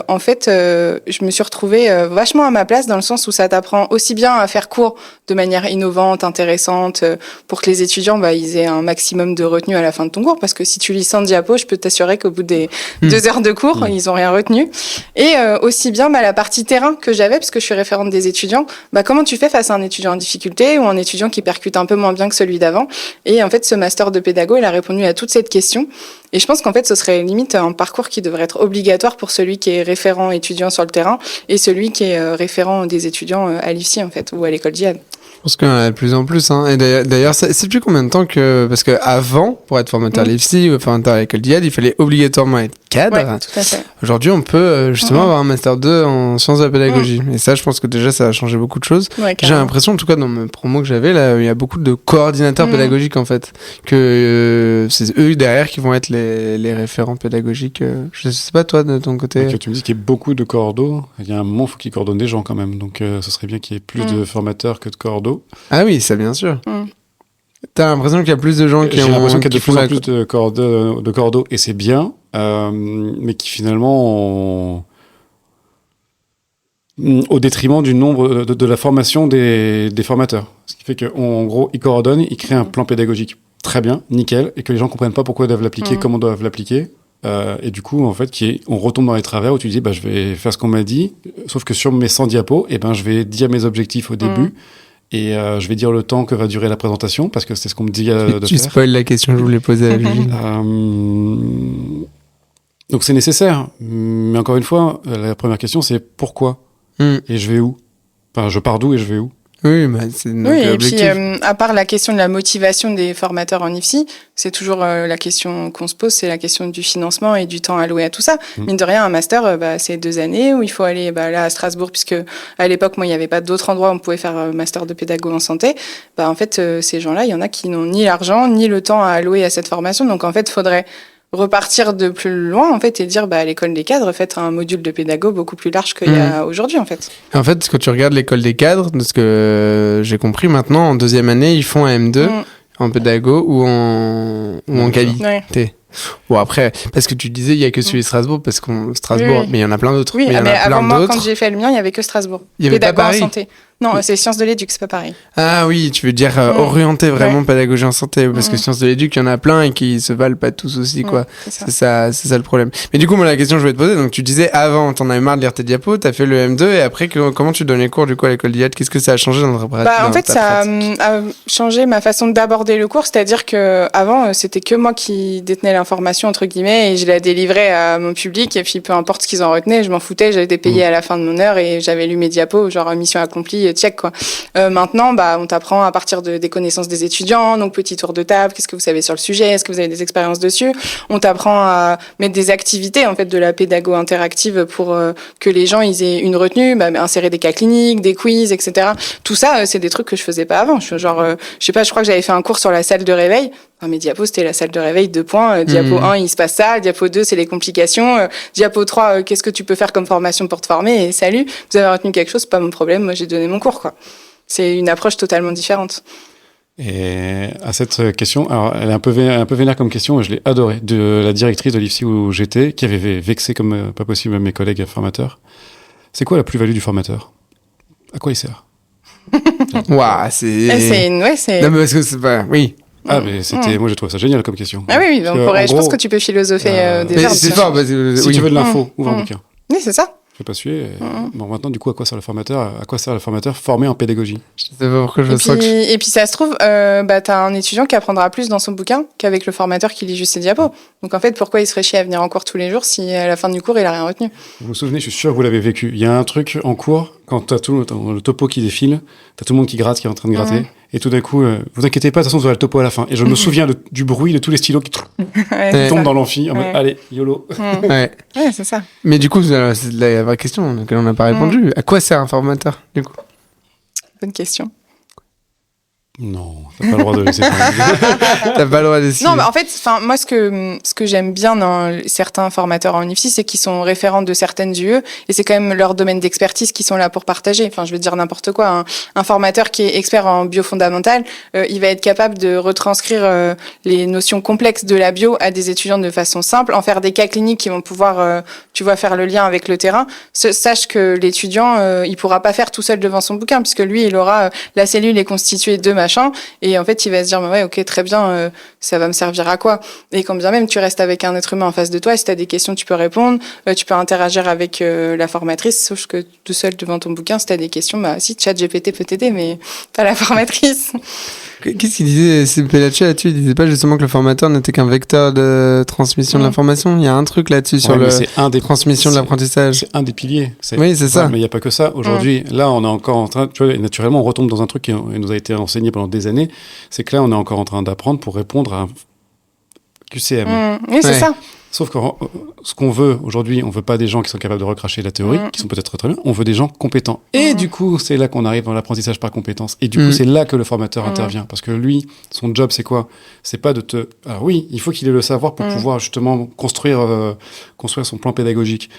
en fait, je me suis retrouvée vachement à ma place dans le sens où ça t'apprend aussi bien à faire cours de manière innovante, intéressante, pour que les étudiants ils aient un maximum de retenue à la fin de ton cours. Parce que si tu lis 100 diapos, je peux t'assurer qu'au bout des 2 heures de cours, ils ont rien retenu. Et aussi bien la partie terrain que j'avais, parce que je suis référente des étudiants. Comment tu fais face à un étudiant en difficulté ou un étudiant qui percute un peu moins bien que celui d'avant? Et en fait, ce master de pédago, il a répondu à toute cette question. Et je pense qu'en fait, ce serait limite un parcours qui devrait être obligatoire pour celui qui est référent étudiant sur le terrain et celui qui est référent des étudiants à l'IFSI, en fait, ou à l'école d'Iyad. Je pense qu'il y en a de plus en plus. Hein. Et d'ailleurs, c'est plus combien de temps que... Parce qu'avant, pour être formateur à l'IFSI ou formateur à l'école d'Iyad, il fallait obligatoirement être cadre. Ouais, tout à fait. Aujourd'hui, on peut justement avoir un Master 2 en sciences de la pédagogie. Et ça, je pense que déjà, ça a changé beaucoup de choses. Ouais, j'ai l'impression, en tout cas, dans mes promos que j'avais, là, il y a beaucoup de coordinateurs pédagogiques, en fait. Que c'est eux, derrière, qui vont être les référents pédagogiques. Je sais pas, toi, de ton côté. Tu me dis qu'il y a beaucoup de cordos. Il y a un moment, il faut qu'ils coordonnent des gens, quand même. Donc, ce serait bien qu'il y ait plus de formateurs que de cordos. Ah oui, ça, bien sûr. T'as l'impression qu'il y a plus de gens qui ont... J'ai l'impression qu'il y a de plus en plus de cordos, et c'est bien, mais qui finalement au détriment du nombre de la formation des formateurs. Ce qui fait qu'en gros, ils coordonnent, ils créent un plan pédagogique très bien, nickel, et que les gens comprennent pas pourquoi ils doivent l'appliquer, comment ils doivent l'appliquer. Et du coup, en fait, on retombe dans les travers où tu dis, je vais faire ce qu'on m'a dit, sauf que sur mes 100 diapos, je vais dire mes objectifs au début. Et je vais dire le temps que va durer la présentation, parce que c'est ce qu'on me dit de faire. Tu spoil la question que je voulais poser à Julie. Donc c'est nécessaire. Mais encore une fois, la première question, c'est pourquoi et je vais où? Enfin, je pars d'où et je vais où? Oui, c'est notre objectif. Et puis, à part la question de la motivation des formateurs en IFSI, c'est toujours la question qu'on se pose, c'est la question du financement et du temps alloué à tout ça. Mine de rien, un master, c'est 2 années où il faut aller là à Strasbourg, puisque à l'époque, moi, il n'y avait pas d'autres endroits où on pouvait faire master de pédago en santé. En fait, ces gens-là, il y en a qui n'ont ni l'argent, ni le temps à allouer à cette formation. Donc, en fait, il faudrait repartir de plus loin en fait et dire à l'école des cadres, faites un module de pédago beaucoup plus large qu'il y a aujourd'hui en fait. En fait, quand tu regardes l'école des cadres, de ce que j'ai compris maintenant, en 2e année, ils font un M2 en pédago ou en qualité. Ouais. Bon après, parce que tu disais il y a que celui de Strasbourg, parce qu'on Strasbourg, mais il y en a plein d'autres. Oui, mais avant moi quand j'ai fait le mien, il y avait que Strasbourg. Il y avait pédago pas Paris. En santé. Non, c'est sciences de l'éduc, c'est pas pareil. Ah oui, tu veux dire orienté vraiment pédagogie en santé, parce que sciences de l'éduc, il y en a plein et qui se valent pas tous aussi, quoi. C'est ça le problème. Mais du coup, moi, la question que je voulais te poser, donc tu disais avant, t'en avais marre de lire tes diapos, t'as fait le M2, et après, comment tu donnes les cours, du coup, à l'école d'IAT? Qu'est-ce que ça a changé dans ta pratique? En fait, ça a changé ma façon d'aborder le cours, c'est-à-dire que avant, c'était que moi qui détenais l'information, entre guillemets, et je la délivrais à mon public, et puis peu importe ce qu'ils en retenaient, je m'en foutais, j'avais été payée à la fin de mon heure, et j'avais lu mes diapos, genre mission accomplie, check, quoi. Maintenant, on t'apprend à partir des connaissances des étudiants, donc petit tour de table, qu'est-ce que vous savez sur le sujet, est-ce que vous avez des expériences dessus. On t'apprend à mettre des activités, en fait, de la pédago interactive pour que les gens ils aient une retenue, insérer des cas cliniques, des quiz, etc. Tout ça, c'est des trucs que je faisais pas avant. Je crois que j'avais fait un cours sur la salle de réveil. Mes diapos, c'était la salle de réveil, 2 points. Diapo 1, il se passe ça. Diapo 2, c'est les complications. Diapo 3, qu'est-ce que tu peux faire comme formation pour te former? Et salut, vous avez retenu quelque chose, c'est pas mon problème. Moi, j'ai donné mon cours, quoi. C'est une approche totalement différente. Et à cette question, alors elle est un peu vénère comme question, et je l'ai adorée, de la directrice de l'IFSI où j'étais, qui avait vexé comme pas possible mes collègues formateurs. C'est quoi la plus-value du formateur? À quoi il sert? Waouh, c'est... Non, mais parce que c'est pas... Oui. Ah, mais moi j'ai trouvé ça génial comme question. Ah oui, je pense que tu peux philosopher des verbes. C'est fort, si tu veux de l'info, ouvre un bouquin. Oui, c'est ça. Je vais pas suivre. Bon, maintenant, du coup, à quoi sert le formateur? À quoi sert le formateur formé en pédagogie? Je sais pas pourquoi je sens Et puis, ça se trouve, t'as un étudiant qui apprendra plus dans son bouquin qu'avec le formateur qui lit juste ses diapos. Donc, en fait, pourquoi il serait chier à venir en cours tous les jours si à la fin du cours, il a rien retenu? Vous vous souvenez, je suis sûr que vous l'avez vécu. Il y a un truc en cours, quand t'as le topo qui défile, t'as tout le monde qui gratte, qui est en train de gratter. Et tout d'un coup, vous inquiétez pas, de toute façon, vous aurez le topo à la fin. Et je me souviens du bruit de tous les stylos qui tombent dans l'amphi. En mode, allez, YOLO. Ouais, c'est ça. Mais du coup, c'est la vraie question à laquelle on n'a pas répondu. À quoi sert un formateur, du coup? Bonne question. Non, t'as pas le droit de laisser parler. T'as pas le droit d'essayer. Non, en fait, moi, ce que j'aime bien dans certains formateurs en IFSI, c'est qu'ils sont référents de certaines UE et c'est quand même leur domaine d'expertise qui sont là pour partager. Enfin, je veux dire n'importe quoi. Un formateur qui est expert en bio fondamental, il va être capable de retranscrire les notions complexes de la bio à des étudiants de façon simple, en faire des cas cliniques qui vont pouvoir, faire le lien avec le terrain. Sache que l'étudiant, il pourra pas faire tout seul devant son bouquin puisque lui, il aura la cellule est constituée de machin, et en fait il va se dire ouais, ok, très bien, ça va me servir à quoi? Et quand bien même tu restes avec un être humain en face de toi, si tu as des questions tu peux répondre, tu peux interagir avec la formatrice, sauf que tout seul devant ton bouquin, si tu as des questions, si ChatGPT peut t'aider, mais pas la formatrice. Qu'est-ce qu'il disait CP là-dessus? Il disait pas justement que le formateur n'était qu'un vecteur de transmission de l'information? Il y a un truc là-dessus sur la transmission de l'apprentissage. C'est un des piliers. Oui, c'est ça. Mais il n'y a pas que ça. Aujourd'hui, là, on est encore en train... Tu vois, naturellement, on retombe dans un truc qui nous a été enseigné pendant des années. C'est que là, on est encore en train d'apprendre pour répondre à un QCM. Oui, c'est ça. Sauf que ce qu'on veut aujourd'hui, on veut pas des gens qui sont capables de recracher la théorie, qui sont peut-être très bien, on veut des gens compétents. Et du coup, c'est là qu'on arrive dans l'apprentissage par compétence. Et du coup, c'est là que le formateur intervient. Parce que lui, son job, c'est quoi? C'est pas de te... Alors oui, il faut qu'il ait le savoir pour pouvoir justement construire son plan pédagogique.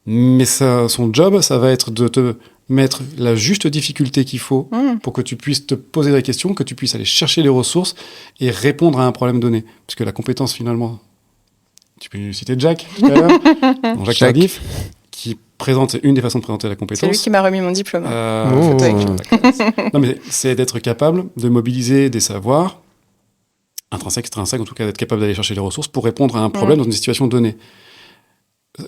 Mais son job, ça va être de te mettre la juste difficulté qu'il faut pour que tu puisses te poser des questions, que tu puisses aller chercher les ressources et répondre à un problème donné. Parce que la compétence, finalement... Tu peux citer Jack, tout à l'heure, Jacques Tardif, qui présente une des façons de présenter la compétence. C'est lui qui m'a remis mon diplôme. Non, mais c'est d'être capable de mobiliser des savoirs, intrinsèques, extrinsèques, en tout cas d'être capable d'aller chercher les ressources pour répondre à un problème dans une situation donnée.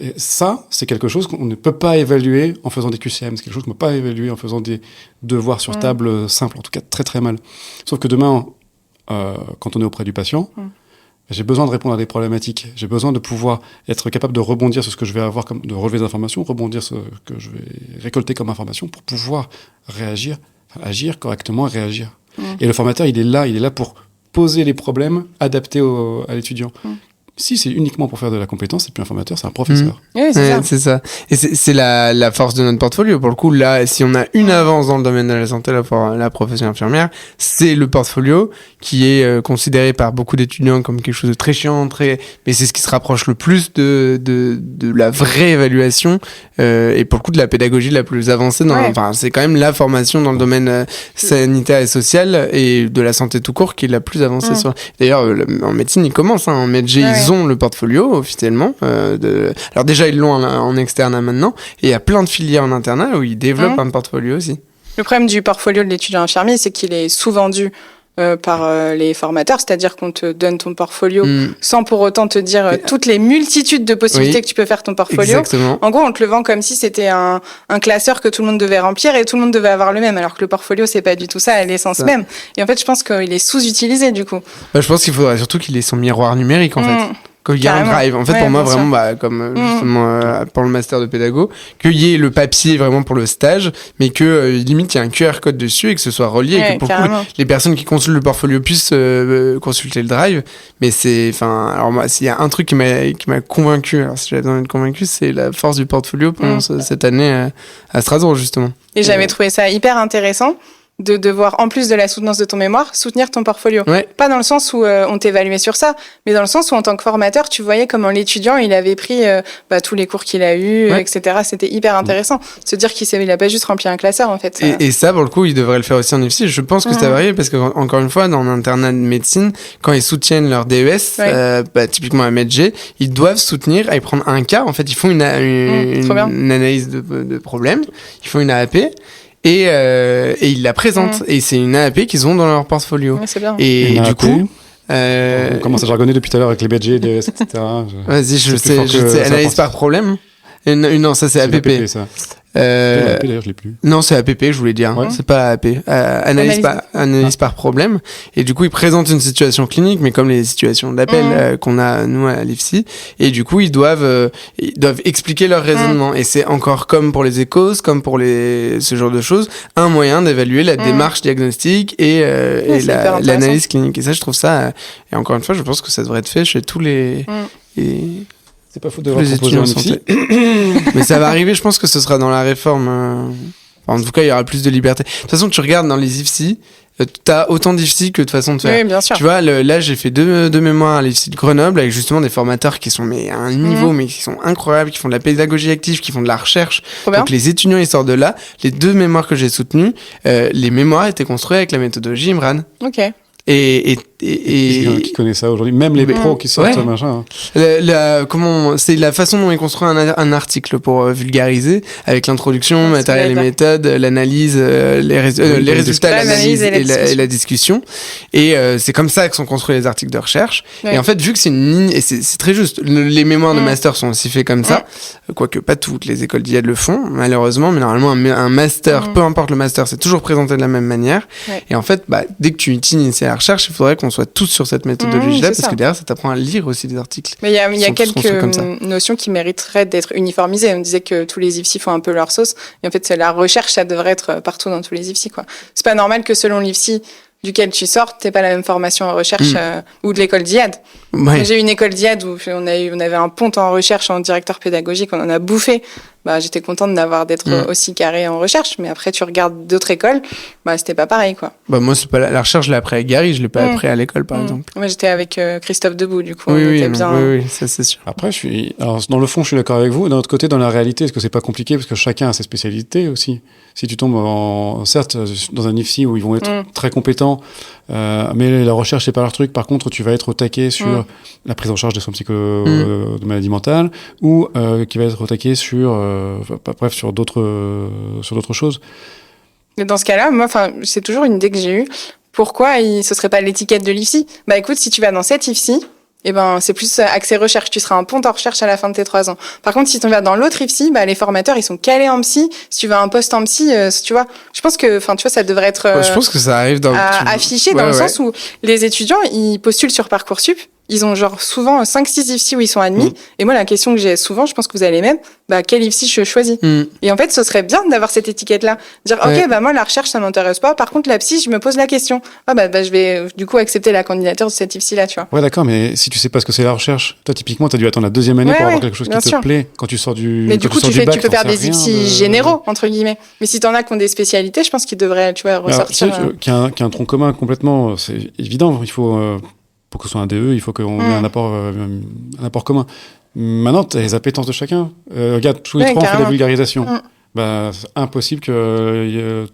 Et ça, c'est quelque chose qu'on ne peut pas évaluer en faisant des QCM, c'est quelque chose qu'on ne peut pas évaluer en faisant des devoirs sur table simples, en tout cas très très mal. Sauf que demain, quand on est auprès du patient, j'ai besoin de répondre à des problématiques. J'ai besoin de pouvoir être capable de rebondir sur ce que je vais avoir, de relever des informations, rebondir sur ce que je vais récolter comme information pour pouvoir agir correctement et réagir. Et le formateur, il est là pour poser les problèmes adaptés à l'étudiant. Si c'est uniquement pour faire de la compétence, c'est plus un formateur, c'est un professeur. Oui, c'est Ouais, ça. c'est ça. Et c'est la force de notre portfolio. Pour le coup, là, si on a une avance dans le domaine de la santé, la profession infirmière, c'est le portfolio qui est considéré par beaucoup d'étudiants comme quelque chose de très chiant, mais c'est ce qui se rapproche le plus de la vraie évaluation et pour le coup de la pédagogie la plus avancée. Enfin, c'est quand même la formation dans le domaine sanitaire et social et de la santé tout court qui est la plus avancée. D'ailleurs, en médecine, ils commencent. En MedG, ils ont le portfolio officiellement. Alors déjà, ils l'ont en externe maintenant. Et il y a plein de filières en internat où ils développent un portfolio aussi. Le problème du portfolio de l'étudiant infirmier, c'est qu'il est sous-vendu par les formateurs, c'est-à-dire qu'on te donne ton portfolio sans pour autant te dire toutes les multitudes de possibilités que tu peux faire ton portfolio. Exactement. En gros, on te le vend comme si c'était un classeur que tout le monde devait remplir et tout le monde devait avoir le même, alors que le portfolio, c'est pas du tout ça à l'essence même. Et en fait, je pense qu'il est sous-utilisé du coup. Je pense qu'il faudrait surtout qu'il ait son miroir numérique en fait. Qu'il y a un drive. En fait, pour moi, vraiment, comme justement pour le master de pédago, qu'il y ait le papier vraiment pour le stage, mais que limite il y a un QR code dessus et que ce soit relié, et que pour le coup, les personnes qui consultent le portfolio puissent consulter le drive. Mais alors moi, s'il y a un truc qui m'a convaincu, alors si j'avais besoin d'être convaincu, c'est la force du portfolio pendant cette année à Strasbourg justement. Et j'avais trouvé ça hyper intéressant de devoir, en plus de la soutenance de ton mémoire, soutenir ton portfolio. Pas dans le sens où on t'évaluait sur ça, mais dans le sens où en tant que formateur, tu voyais comment l'étudiant, il avait pris tous les cours qu'il a eus, etc. C'était hyper intéressant. Se dire qu'il a pas juste rempli un classeur, en fait. Et ça, pour le coup, il devrait le faire aussi en IFSI. Je pense que ça varie parce que, encore une fois, dans l'internat de médecine, quand ils soutiennent leur DES, typiquement à MedG, ils doivent soutenir et prendre un cas. En fait, ils font une analyse de problème. Ils font une AAP. Et ils la présentent. Et c'est une AAP qu'ils ont dans leur portfolio. C'est bien. Et du coup... On commence à jargonner depuis tout à l'heure avec les BG, DES, etc. Vas-y, je sais. Analyse par problème. Non, ça c'est APP. APP, ça. D'ailleurs, je l'ai plus. Non, c'est APP, je voulais dire. C'est pas AAP. Analyse par problème. Et du coup, ils présentent une situation clinique, mais comme les situations d'appel qu'on a, nous, à l'IFSI. Et du coup, ils doivent expliquer leur raisonnement. Et c'est encore comme pour les échos, comme pour ce genre de choses, un moyen d'évaluer la démarche diagnostique et l'analyse clinique. Et ça, je trouve ça, et encore une fois, je pense que ça devrait être fait chez tous les c'est pas fou de voir proposer en santé. Mais ça va arriver, je pense que ce sera dans la réforme. En tout cas, il y aura plus de liberté. De toute façon, tu regardes dans les IFSI, t'as autant d'IFSI que de façon de faire. Oui, bien sûr. Tu vois, là, j'ai fait deux mémoires à l'IFSI de Grenoble avec justement des formateurs qui sont à un niveau, mais qui sont incroyables, qui font de la pédagogie active, qui font de la recherche. Donc les étudiants, ils sortent de là. Les 2 mémoires que j'ai soutenues, les mémoires étaient construites avec la méthodologie Imran. Ok. Et qui connaît ça aujourd'hui, même les pros qui sortent machin. C'est la façon dont ils construisent un article pour vulgariser, avec l'introduction, matériel et méthode, l'analyse, les résultats, l'analyse et la discussion. Et c'est comme ça que sont construits les articles de recherche. Et en fait, vu que c'est une ligne, et c'est très juste, les mémoires de master sont aussi faits comme ça, quoique pas toutes les écoles d'IAD le font, malheureusement, mais normalement un master, peu importe le master, c'est toujours présenté de la même manière. Et en fait, dès que tu utilises la recherche, il faudrait qu'on soit tous sur cette méthodologie-là, parce que derrière, ça t'apprend à lire aussi des articles. Mais il y a quelques notions qui mériteraient d'être uniformisées. On disait que tous les IFSI font un peu leur sauce. Et en fait, la recherche, ça devrait être partout dans tous les IFSI, quoi. C'est pas normal que selon l'IFSI duquel tu sors, t'aies pas la même formation en recherche ou de l'école d'IAD. J'ai eu une école d'IAD où on avait un ponte en recherche en directeur pédagogique, on en a bouffé. J'étais contente d'être aussi carré en recherche, mais après tu regardes d'autres écoles, c'était pas pareil, quoi. Moi, c'est pas la recherche, je l'ai appris à Gary, je l'ai pas appris à l'école, par exemple. Moi, j'étais avec Christophe Debout, du coup. Oui, ça c'est sûr. Après, dans le fond, je suis d'accord avec vous. D'un autre côté, dans la réalité, est-ce que c'est pas compliqué parce que chacun a ses spécialités aussi. Si tu tombes certes, dans un IFSI où ils vont être très compétents, mais la recherche c'est pas leur truc. Par contre, tu vas être au taquet sur la prise en charge des soins de maladies mentales, ou qui va être au taquet sur d'autres choses. Et dans ce cas-là, moi, c'est toujours une idée que j'ai eue. Pourquoi ce serait pas l'étiquette de l'IFSI ? Écoute, si tu vas dans cette IFSI, c'est plus axé recherche. Tu seras un pont en recherche à la fin de tes 3 ans. Par contre, si tu vas dans l'autre IFSI, les formateurs, ils sont calés en psy. Si tu vas à un poste en psy, tu vois, je pense que, ça devrait être je pense que ça arrive affiché dans le sens où les étudiants, ils postulent sur Parcoursup. ils ont genre souvent 5-6 IFSI où ils sont admis. Et moi, la question que j'ai souvent, je pense que vous avez les mêmes, quel IFSI je choisis? Et en fait, ce serait bien d'avoir cette étiquette-là. Dire, ok, moi, la recherche, ça m'intéresse pas. Par contre, la psy, je me pose la question. Je vais du coup accepter la candidature de cette IFSI-là, tu vois. Ouais, d'accord, mais si tu sais pas ce que c'est la recherche, toi, typiquement, t'as dû attendre la deuxième année pour avoir quelque chose qui te plaît quand tu sors du Mais du coup, tu peux faire des IFSI généraux, entre guillemets. Mais si t'en as qui ont des spécialités, je pense qu'ils devraient, tu vois, ressortir. Qu'il y a un tronc commun complètement, c'est évident. Il faut, pour que ce soit un DE, il faut qu'on ait un apport commun. Maintenant, t'as les appétences de chacun. Regarde, tous les trois, on fait de la vulgarisation. C'est impossible que...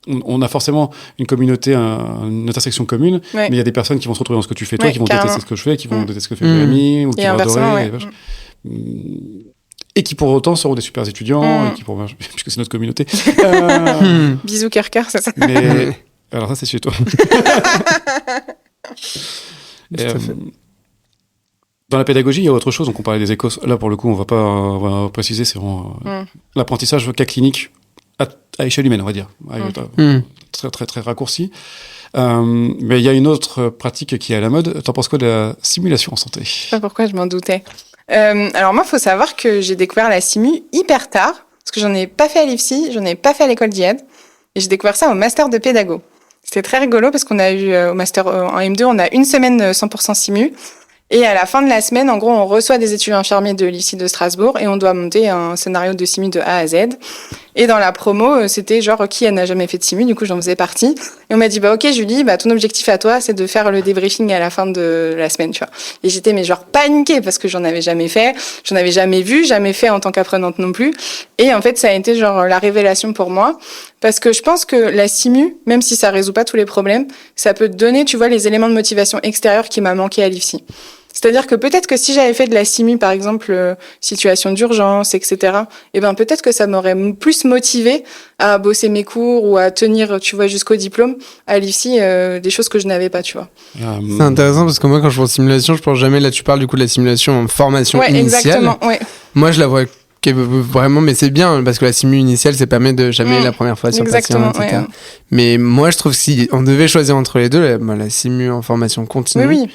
on a forcément une communauté, une intersection commune, mais il y a des personnes qui vont se retrouver dans ce que tu fais toi, qui vont détester ce que je fais, qui vont détester ce que fait Jérémy, ou qui vont adorer. Et qui pour autant seront des super étudiants, et qui pour puisque c'est notre communauté. Bisous cœur, c'est ça. Mais alors ça, c'est chez toi. Dans la pédagogie, il y a autre chose. Donc on parlait des échos. Là, pour le coup, on va préciser, c'est vraiment l'apprentissage cas clinique à échelle humaine, on va dire. Très, très, très raccourci. Mais il y a une autre pratique qui est à la mode. T'en penses quoi de la simulation en santé? Je sais pas pourquoi, je m'en doutais. Alors moi, faut savoir que j'ai découvert la simu hyper tard, parce que j'en ai pas fait à l'IFSI, j'en ai pas fait à l'école d'IED, et j'ai découvert ça au master de pédago. C'était très rigolo parce qu'on a eu au master en M2, on a une semaine 100% simu. Et à la fin de la semaine, en gros, on reçoit des étudiants infirmiers de l'IFSI de Strasbourg et on doit monter un scénario de simu de A à Z. Et dans la promo, c'était genre qui n'a jamais fait de simu, du coup j'en faisais partie. Et on m'a dit ok Julie, ton objectif à toi, c'est de faire le débriefing à la fin de la semaine, tu vois. Et j'étais paniquée parce que j'en avais jamais fait, j'en avais jamais vu, jamais fait en tant qu'apprenante non plus. Et en fait, ça a été la révélation pour moi. Parce que je pense que la simu, même si ça résout pas tous les problèmes, ça peut te donner, tu vois, les éléments de motivation extérieure qui m'a manqué à l'IFSI. C'est-à-dire que peut-être que si j'avais fait de la simu, par exemple, situation d'urgence, etc., peut-être que ça m'aurait plus motivée à bosser mes cours ou à tenir, tu vois, jusqu'au diplôme à l'IFSI, des choses que je n'avais pas, tu vois. C'est intéressant parce que moi, quand je pense simulation, je pense jamais, là, tu parles du coup de la simulation en formation initiale. Exactement, Moi, je la vois vraiment, mais c'est bien parce que la simu initiale, ça permet de jamais la première fois sur le patient, etc. Mais moi, je trouve que si on devait choisir entre les deux, la simu en formation continue. Oui.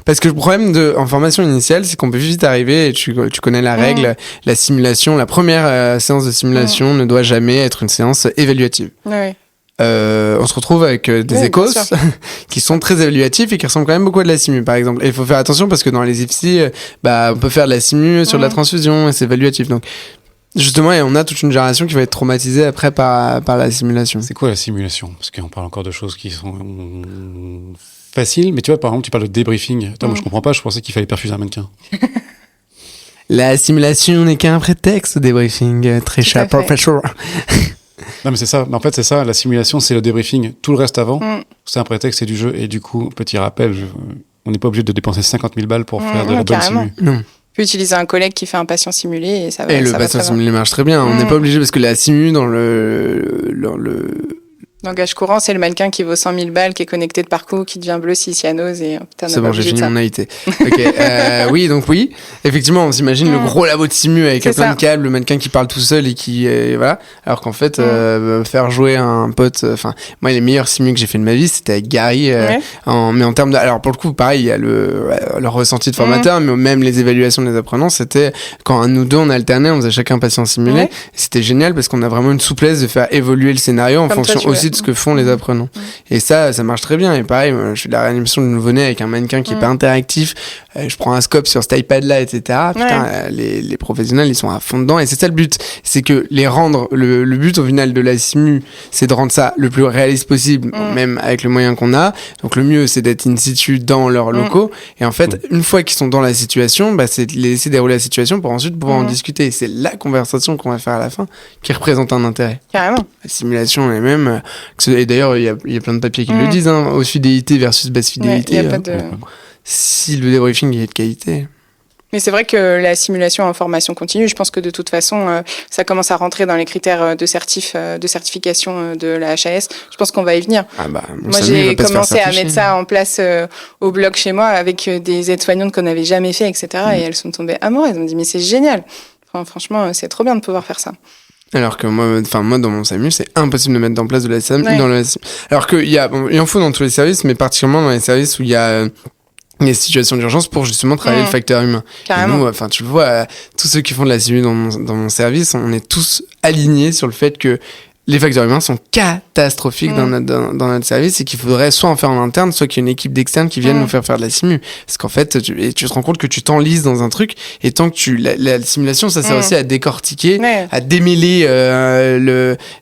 Parce que le problème en formation initiale, c'est qu'on peut vite arriver, et tu connais la règle, la simulation, la première séance de simulation ne doit jamais être une séance évaluative. Oui. On se retrouve avec des échos qui sont très évaluatifs et qui ressemblent quand même beaucoup à de la simu, par exemple. Et il faut faire attention parce que dans les IFSI, on peut faire de la simu sur de la transfusion et c'est évaluatif. Donc, justement, on a toute une génération qui va être traumatisée après par la simulation. C'est quoi la simulation? Parce qu'on parle encore de choses qui sont faciles, mais tu vois, par exemple, tu parles de débriefing. Attends, moi je comprends pas, je pensais qu'il fallait perfuser un mannequin. La simulation n'est qu'un prétexte au débriefing, très cher professeur. Non mais c'est ça, en fait c'est ça, la simulation c'est le débriefing, tout le reste avant c'est un prétexte, c'est du jeu, et du coup, petit rappel, on n'est pas obligé de dépenser 50 000 balles pour faire de la bonne simu. Non. Tu peux utiliser un collègue qui fait un patient simulé et ça va. Et le patient simulé marche très bien, on n'est pas obligé parce que la simu dans le langage courant, c'est le mannequin qui vaut 100 000 balles, qui est connecté de parcours, qui devient bleu si cyanose et putain, c'est bon, j'ai fini mon AIT. Oui, effectivement, on s'imagine le gros labo de simu avec plein de câbles, le mannequin qui parle tout seul et qui voilà, alors qu'en fait faire jouer un pote, moi les meilleurs simus que j'ai fait de ma vie, c'était avec Gary mais en termes de, alors pour le coup, pareil, il y a le ressenti de formateur, mais même les évaluations des apprenants, c'était quand nous deux on alternait, on faisait chacun patient simulé, et c'était génial parce qu'on a vraiment une souplesse de faire évoluer le scénario en fonction aussi de ce que font les apprenants. Et ça marche très bien. Et pareil, je fais de la réanimation de nouveau-né avec un mannequin qui est pas interactif. Je prends un scope sur cet iPad-là, etc. Putain, les professionnels, ils sont à fond dedans. Et c'est ça le but. C'est que le but au final de la simu, c'est de rendre ça le plus réaliste possible, même avec le moyen qu'on a. Donc le mieux, c'est d'être in situ dans leurs locaux. Et en fait, une fois qu'ils sont dans la situation, c'est de les laisser dérouler la situation pour ensuite pouvoir en discuter. Et c'est la conversation qu'on va faire à la fin qui représente un intérêt. Carrément. La simulation elle-même, et d'ailleurs, il y a plein de papiers qui le disent, haute fidélité versus basse fidélité. Si le débriefing est de qualité. Mais c'est vrai que la simulation en formation continue, je pense que de toute façon, ça commence à rentrer dans les critères de certification de la HAS. Je pense qu'on va y venir. Moi, j'ai commencé à mettre ça en place au bloc chez moi avec des aides-soignantes qu'on n'avait jamais fait, etc. Et elles sont tombées amoureuses. Elles m'ont dit, mais c'est génial. Franchement, c'est trop bien de pouvoir faire ça. Alors que moi, dans mon SAMU, c'est impossible de mettre en place de la SAMU. Alors qu'il y en faut dans tous les services, mais particulièrement dans les services où il y a les situations d'urgence pour justement travailler le facteur humain. Carrément. Et nous, enfin, tu le vois, tous ceux qui font de la simu dans mon service, on est tous alignés sur le fait que les facteurs humains sont catastrophiques dans notre service et qu'il faudrait soit en faire en interne, soit qu'il y ait une équipe d'externes qui vienne nous faire de la simu. Parce qu'en fait, tu te rends compte que tu t'enlises dans un truc et tant que la simulation, ça sert aussi à décortiquer, à démêler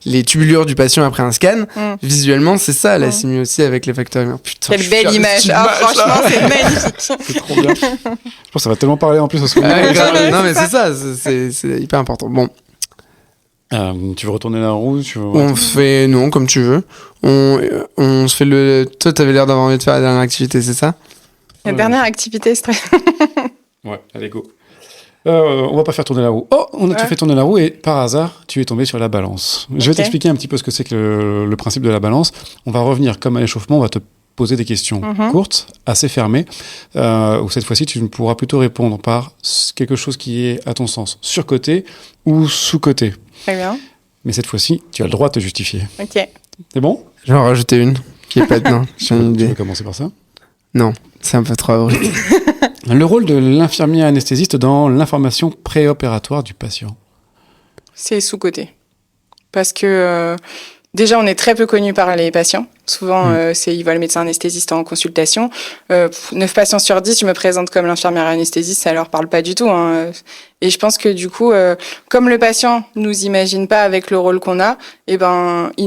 les tubulures du patient après un scan. Visuellement, c'est ça la simu aussi avec les facteurs humains. Putain, quelle belle image. Franchement, c'est magnifique. C'est trop bien. Je pense que ça va tellement parler en plus au soir. Non, mais c'est ça, c'est hyper important. Bon. Tu veux retourner la roue On fait, non, comme tu veux. On se fait le. Toi, t'avais l'air d'avoir envie de faire la dernière activité, c'est ça? La dernière activité, c'est très. Ouais, allez, go. On va pas faire tourner la roue. Oh, on a tout fait tourner la roue et par hasard, tu es tombé sur la balance. Je vais t'expliquer un petit peu ce que c'est que le principe de la balance. On va revenir comme à l'échauffement, on va te poser des questions courtes, assez fermées, où cette fois-ci, tu pourras plutôt répondre par quelque chose qui est, à ton sens, surcoté ou sous-coté. Très bien. Mais cette fois-ci, tu as le droit de te justifier. Ok. C'est bon? Je vais en rajouter une qui est pas de non. J'ai une Tu idée. veux commencer par ça? Non, c'est un peu trop abruti. Le rôle de l'infirmier anesthésiste dans l'information préopératoire du patient. C'est sous-coté. Parce que déjà, on est très peu connu par les patients. Souvent, ils voient le médecin anesthésiste en consultation. 9 patients sur 10, je me présente comme l'infirmière anesthésiste, ça leur parle pas du tout. Et je pense que du coup, comme le patient nous imagine pas avec le rôle qu'on a, il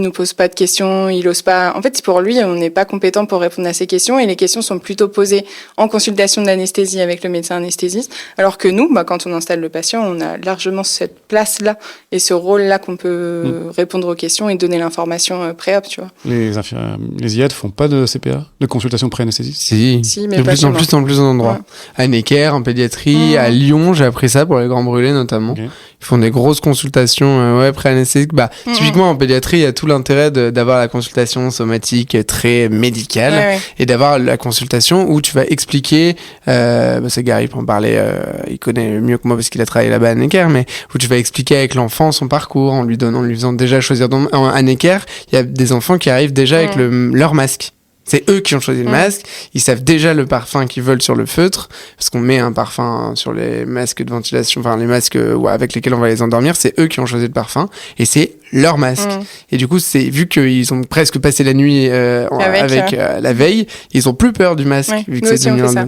nous pose pas de questions, il ose pas. En fait, pour lui, on n'est pas compétent pour répondre à ces questions et les questions sont plutôt posées en consultation d'anesthésie avec le médecin anesthésiste. Alors que nous, quand on installe le patient, on a largement cette place-là et ce rôle-là qu'on peut répondre aux questions et donner l'information pré-op, tu vois. Les IAD font pas de CPA, de consultation pré-anesthésiste? Si, mais de pas plus en plus d'endroits. Ouais. À Necker, en pédiatrie, à Lyon, j'ai appris ça pour les grands brûlés notamment. Okay. Ils font des grosses consultations pré-anesthésiques. Typiquement en pédiatrie, il y a tout l'intérêt d'avoir la consultation somatique très médicale et d'avoir la consultation où tu vas expliquer, c'est Gary pour en parler, il connaît mieux que moi parce qu'il a travaillé là-bas à Necker, mais où tu vas expliquer avec l'enfant son parcours en lui faisant déjà choisir. À Necker, il y a des enfants qui arrivent déjà avec leur masque. C'est eux qui ont choisi le masque. Ils savent déjà le parfum qu'ils veulent sur le feutre, parce qu'on met un parfum sur les masques de ventilation, enfin les masques avec lesquels on va les endormir. C'est eux qui ont choisi le parfum et c'est leur masque. Et du coup, vu qu'ils ont presque passé la nuit avec la veille, ils ont plus peur du masque vu que c'est devenu ça.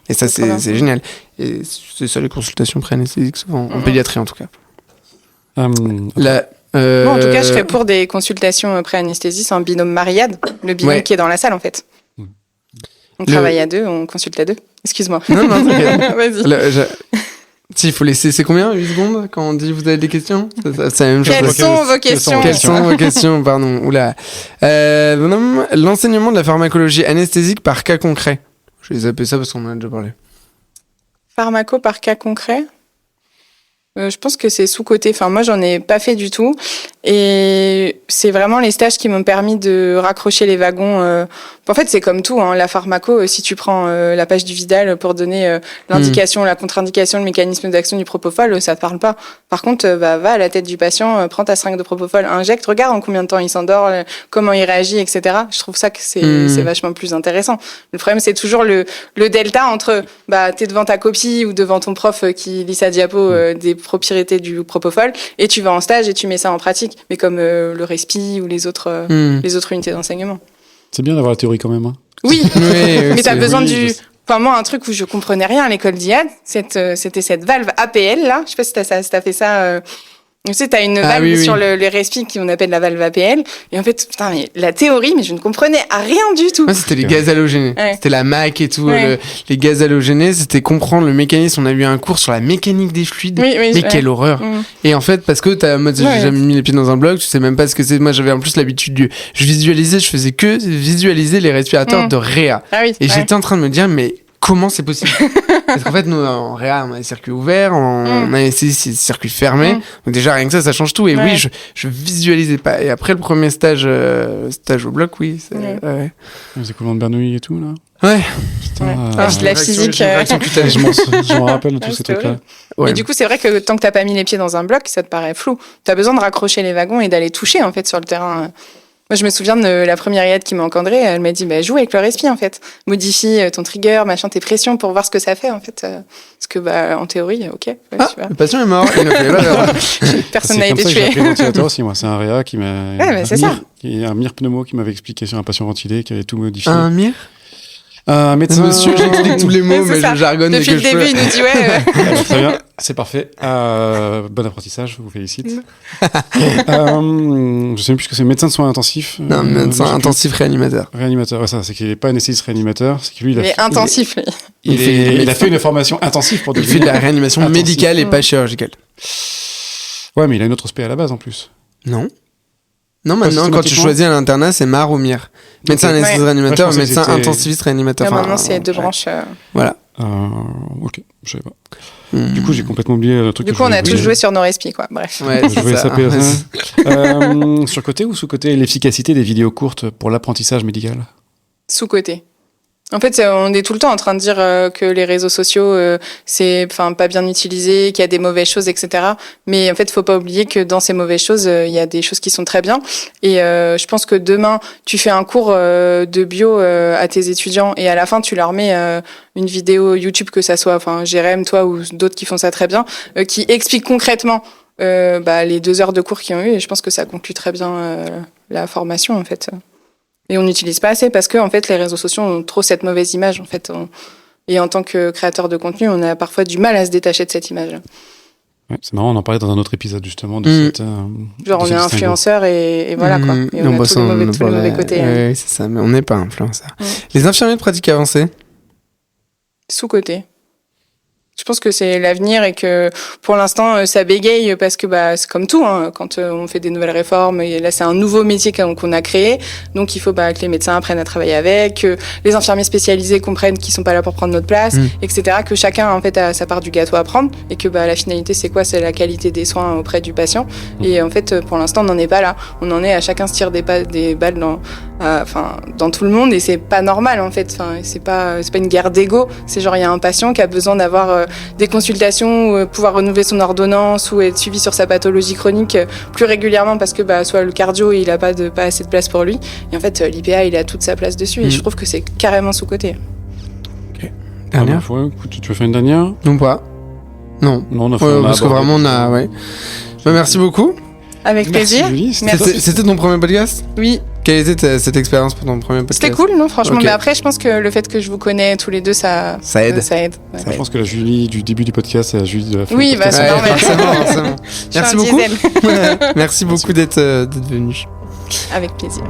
Et ça, c'est génial. Et c'est ça les consultations pré-anesthésiques souvent en pédiatrie en tout cas. En tout cas, je serais pour des consultations pré-anesthésistes en binôme Mariade, le binôme qui est dans la salle en fait. On travaille à deux, on consulte à deux. Excuse-moi. Non, t'inquiète. Vas-y. Il faut laisser, c'est combien 8 secondes quand on dit vous avez des questions? C'est la même chose. Quelles sont vos questions? Quelles sont vos questions? Pardon. Oula. L'enseignement de la pharmacologie anesthésique par cas concret. Je vais zapper ça parce qu'on en a déjà parlé. Pharmaco par cas concret? Je pense que c'est sous-coté. Enfin, moi, j'en ai pas fait du tout. Et c'est vraiment les stages qui m'ont permis de raccrocher les wagons. En fait, c'est comme tout, la pharmaco. Si tu prends la page du Vidal pour donner l'indication, la contre-indication, le mécanisme d'action du propofol, ça te parle pas. Par contre, va à la tête du patient, prends ta seringue de propofol, injecte, regarde en combien de temps il s'endort, comment il réagit, etc. Je trouve ça que c'est vachement plus intéressant. Le problème, c'est toujours le delta entre t'es devant ta copie ou devant ton prof qui lit sa diapo des propriétés du propofol et tu vas en stage et tu mets ça en pratique, mais comme le respi ou les autres unités d'enseignement. C'est bien d'avoir la théorie quand même. Oui, mais t'as besoin du... Enfin, moi, un truc où je comprenais rien à l'école d'IAD, c'était cette valve APL, là. Je sais pas si t'as fait ça... Tu sais, t'as une valve sur les respi qu'on appelle la valve APL. Et en fait, putain, mais la théorie, mais je ne comprenais rien du tout. Moi, c'était les gaz halogénés. Ouais. C'était la MAC et tout. Les gaz halogénés, c'était comprendre le mécanisme. On a eu un cours sur la mécanique des fluides. Mais quelle horreur. Et en fait, parce que j'ai jamais mis les pieds dans un bloc, tu sais même pas ce que c'est. Moi, j'avais en plus l'habitude je faisais que visualiser les respirateurs de réa. Et j'étais en train de me dire, mais comment c'est possible? Parce qu'en fait, nous, en réa, on a des circuits ouverts, on a des circuits fermés. Donc déjà, rien que ça change tout. Et oui, je visualisais pas. Et après le premier stage au bloc, Les écoulements de Bernoulli et tout, là. Ouais. Putain, de la physique. Je m'en rappelle de tous ces trucs-là. Mais du coup, c'est vrai que tant que t'as pas mis les pieds dans un bloc, ça te paraît flou. T'as besoin de raccrocher les wagons et d'aller toucher, en fait, sur le terrain. Moi, je me souviens de la première IAD qui m'a encadrée. Elle m'a dit, joue avec le respi, en fait. Modifie ton trigger, machin, tes pressions pour voir ce que ça fait, en fait. Parce que, en théorie, ok. Ouais, le patient est mort. Il a fait personne n'a été tué. tué. J'ai appris le ventilateur aussi, moi. C'est un réa qui m'a. C'est ça. Un MIR pneumo qui m'avait expliqué sur un patient ventilé, qui avait tout modifié. Un MIR? Un médecin. Monsieur, j'explique tous les mots, mais je jargonne depuis le début, il nous dit Très bien, c'est parfait. Bon apprentissage, je vous félicite. Je sais même plus ce que c'est, médecin de soins intensifs. Non, médecin intensif réanimateur. Réanimateur, ouais, ça, c'est qu'il n'est pas anesthésiste réanimateur, c'est que lui, il est intensif. Il a fait une formation intensive pour devenir. Il fait de la réanimation médicale et pas chirurgicale. Ouais, mais il a une autre spé à la base en plus. Non, maintenant, quand tu choisis à l'internat, c'est MAR ou MIR. Médecin anesthésiste réanimateur, médecin intensiviste réanimateur. Maintenant, c'est 2 branches. Voilà. Ok, je savais pas. Du coup, j'ai complètement oublié le truc. Du coup, on a tous joué sur nos respi, quoi. Bref. Ouais, joué SAP. Sur côté ou sous-côté, l'efficacité des vidéos courtes pour l'apprentissage médical? Sous-côté. En fait, on est tout le temps en train de dire que les réseaux sociaux, c'est pas bien utilisé, qu'il y a des mauvaises choses, etc. Mais en fait, faut pas oublier que dans ces mauvaises choses, il y a des choses qui sont très bien. Et je pense que demain, tu fais un cours de bio à tes étudiants et à la fin, tu leur mets une vidéo YouTube, que ça soit Jérém, toi ou d'autres qui font ça très bien, qui explique concrètement les 2 heures de cours qu'ils ont eu. Et je pense que ça conclut très bien la formation, en fait. Et on n'utilise pas assez parce que en fait les réseaux sociaux ont trop cette mauvaise image en fait. Et en tant que créateur de contenu, on a parfois du mal à se détacher de cette image. Ouais, c'est marrant, on en parlait dans un autre épisode justement de cette. Genre on est influenceur et voilà quoi. Et on a tous les mauvais côtés. Oui, c'est ça, mais on n'est pas influenceur. Les infirmiers de pratique avancée? Sous-côté. Je pense que c'est l'avenir et que pour l'instant ça bégaye parce que c'est comme tout quand on fait des nouvelles réformes et là c'est un nouveau métier qu'on a créé, donc il faut que les médecins apprennent à travailler avec, que les infirmiers spécialisés comprennent qu'ils sont pas là pour prendre notre place, etc. Que chacun en fait a sa part du gâteau à prendre et que la finalité c'est quoi? C'est la qualité des soins auprès du patient. Et en fait pour l'instant on n'en est pas là, on en est à chacun se tire des balles dans tout le monde et c'est pas normal en fait. C'est pas une guerre d'ego, c'est genre il y a un patient qui a besoin d'avoir des consultations, pouvoir renouveler son ordonnance ou être suivi sur sa pathologie chronique plus régulièrement parce que soit le cardio il a pas assez de place pour lui et en fait l'IPA il a toute sa place dessus et je trouve que c'est carrément sous-côté. Ok. Dernière. Écoute, tu veux faire une dernière? Non pas. Non. Non, parce que vraiment on a merci beaucoup. Avec plaisir. Merci. C'était ton premier podcast? Oui. Quelle était cette expérience pour ton premier podcast? C'était cool, non, franchement. Okay. Mais après, je pense que le fait que je vous connais tous les deux, ça aide. Ouais. Je pense que la Julie du début du podcast, c'est la Julie de la fin. Oui, c'est normal. Forcément. Merci beaucoup. Merci beaucoup d'être venu. Avec plaisir.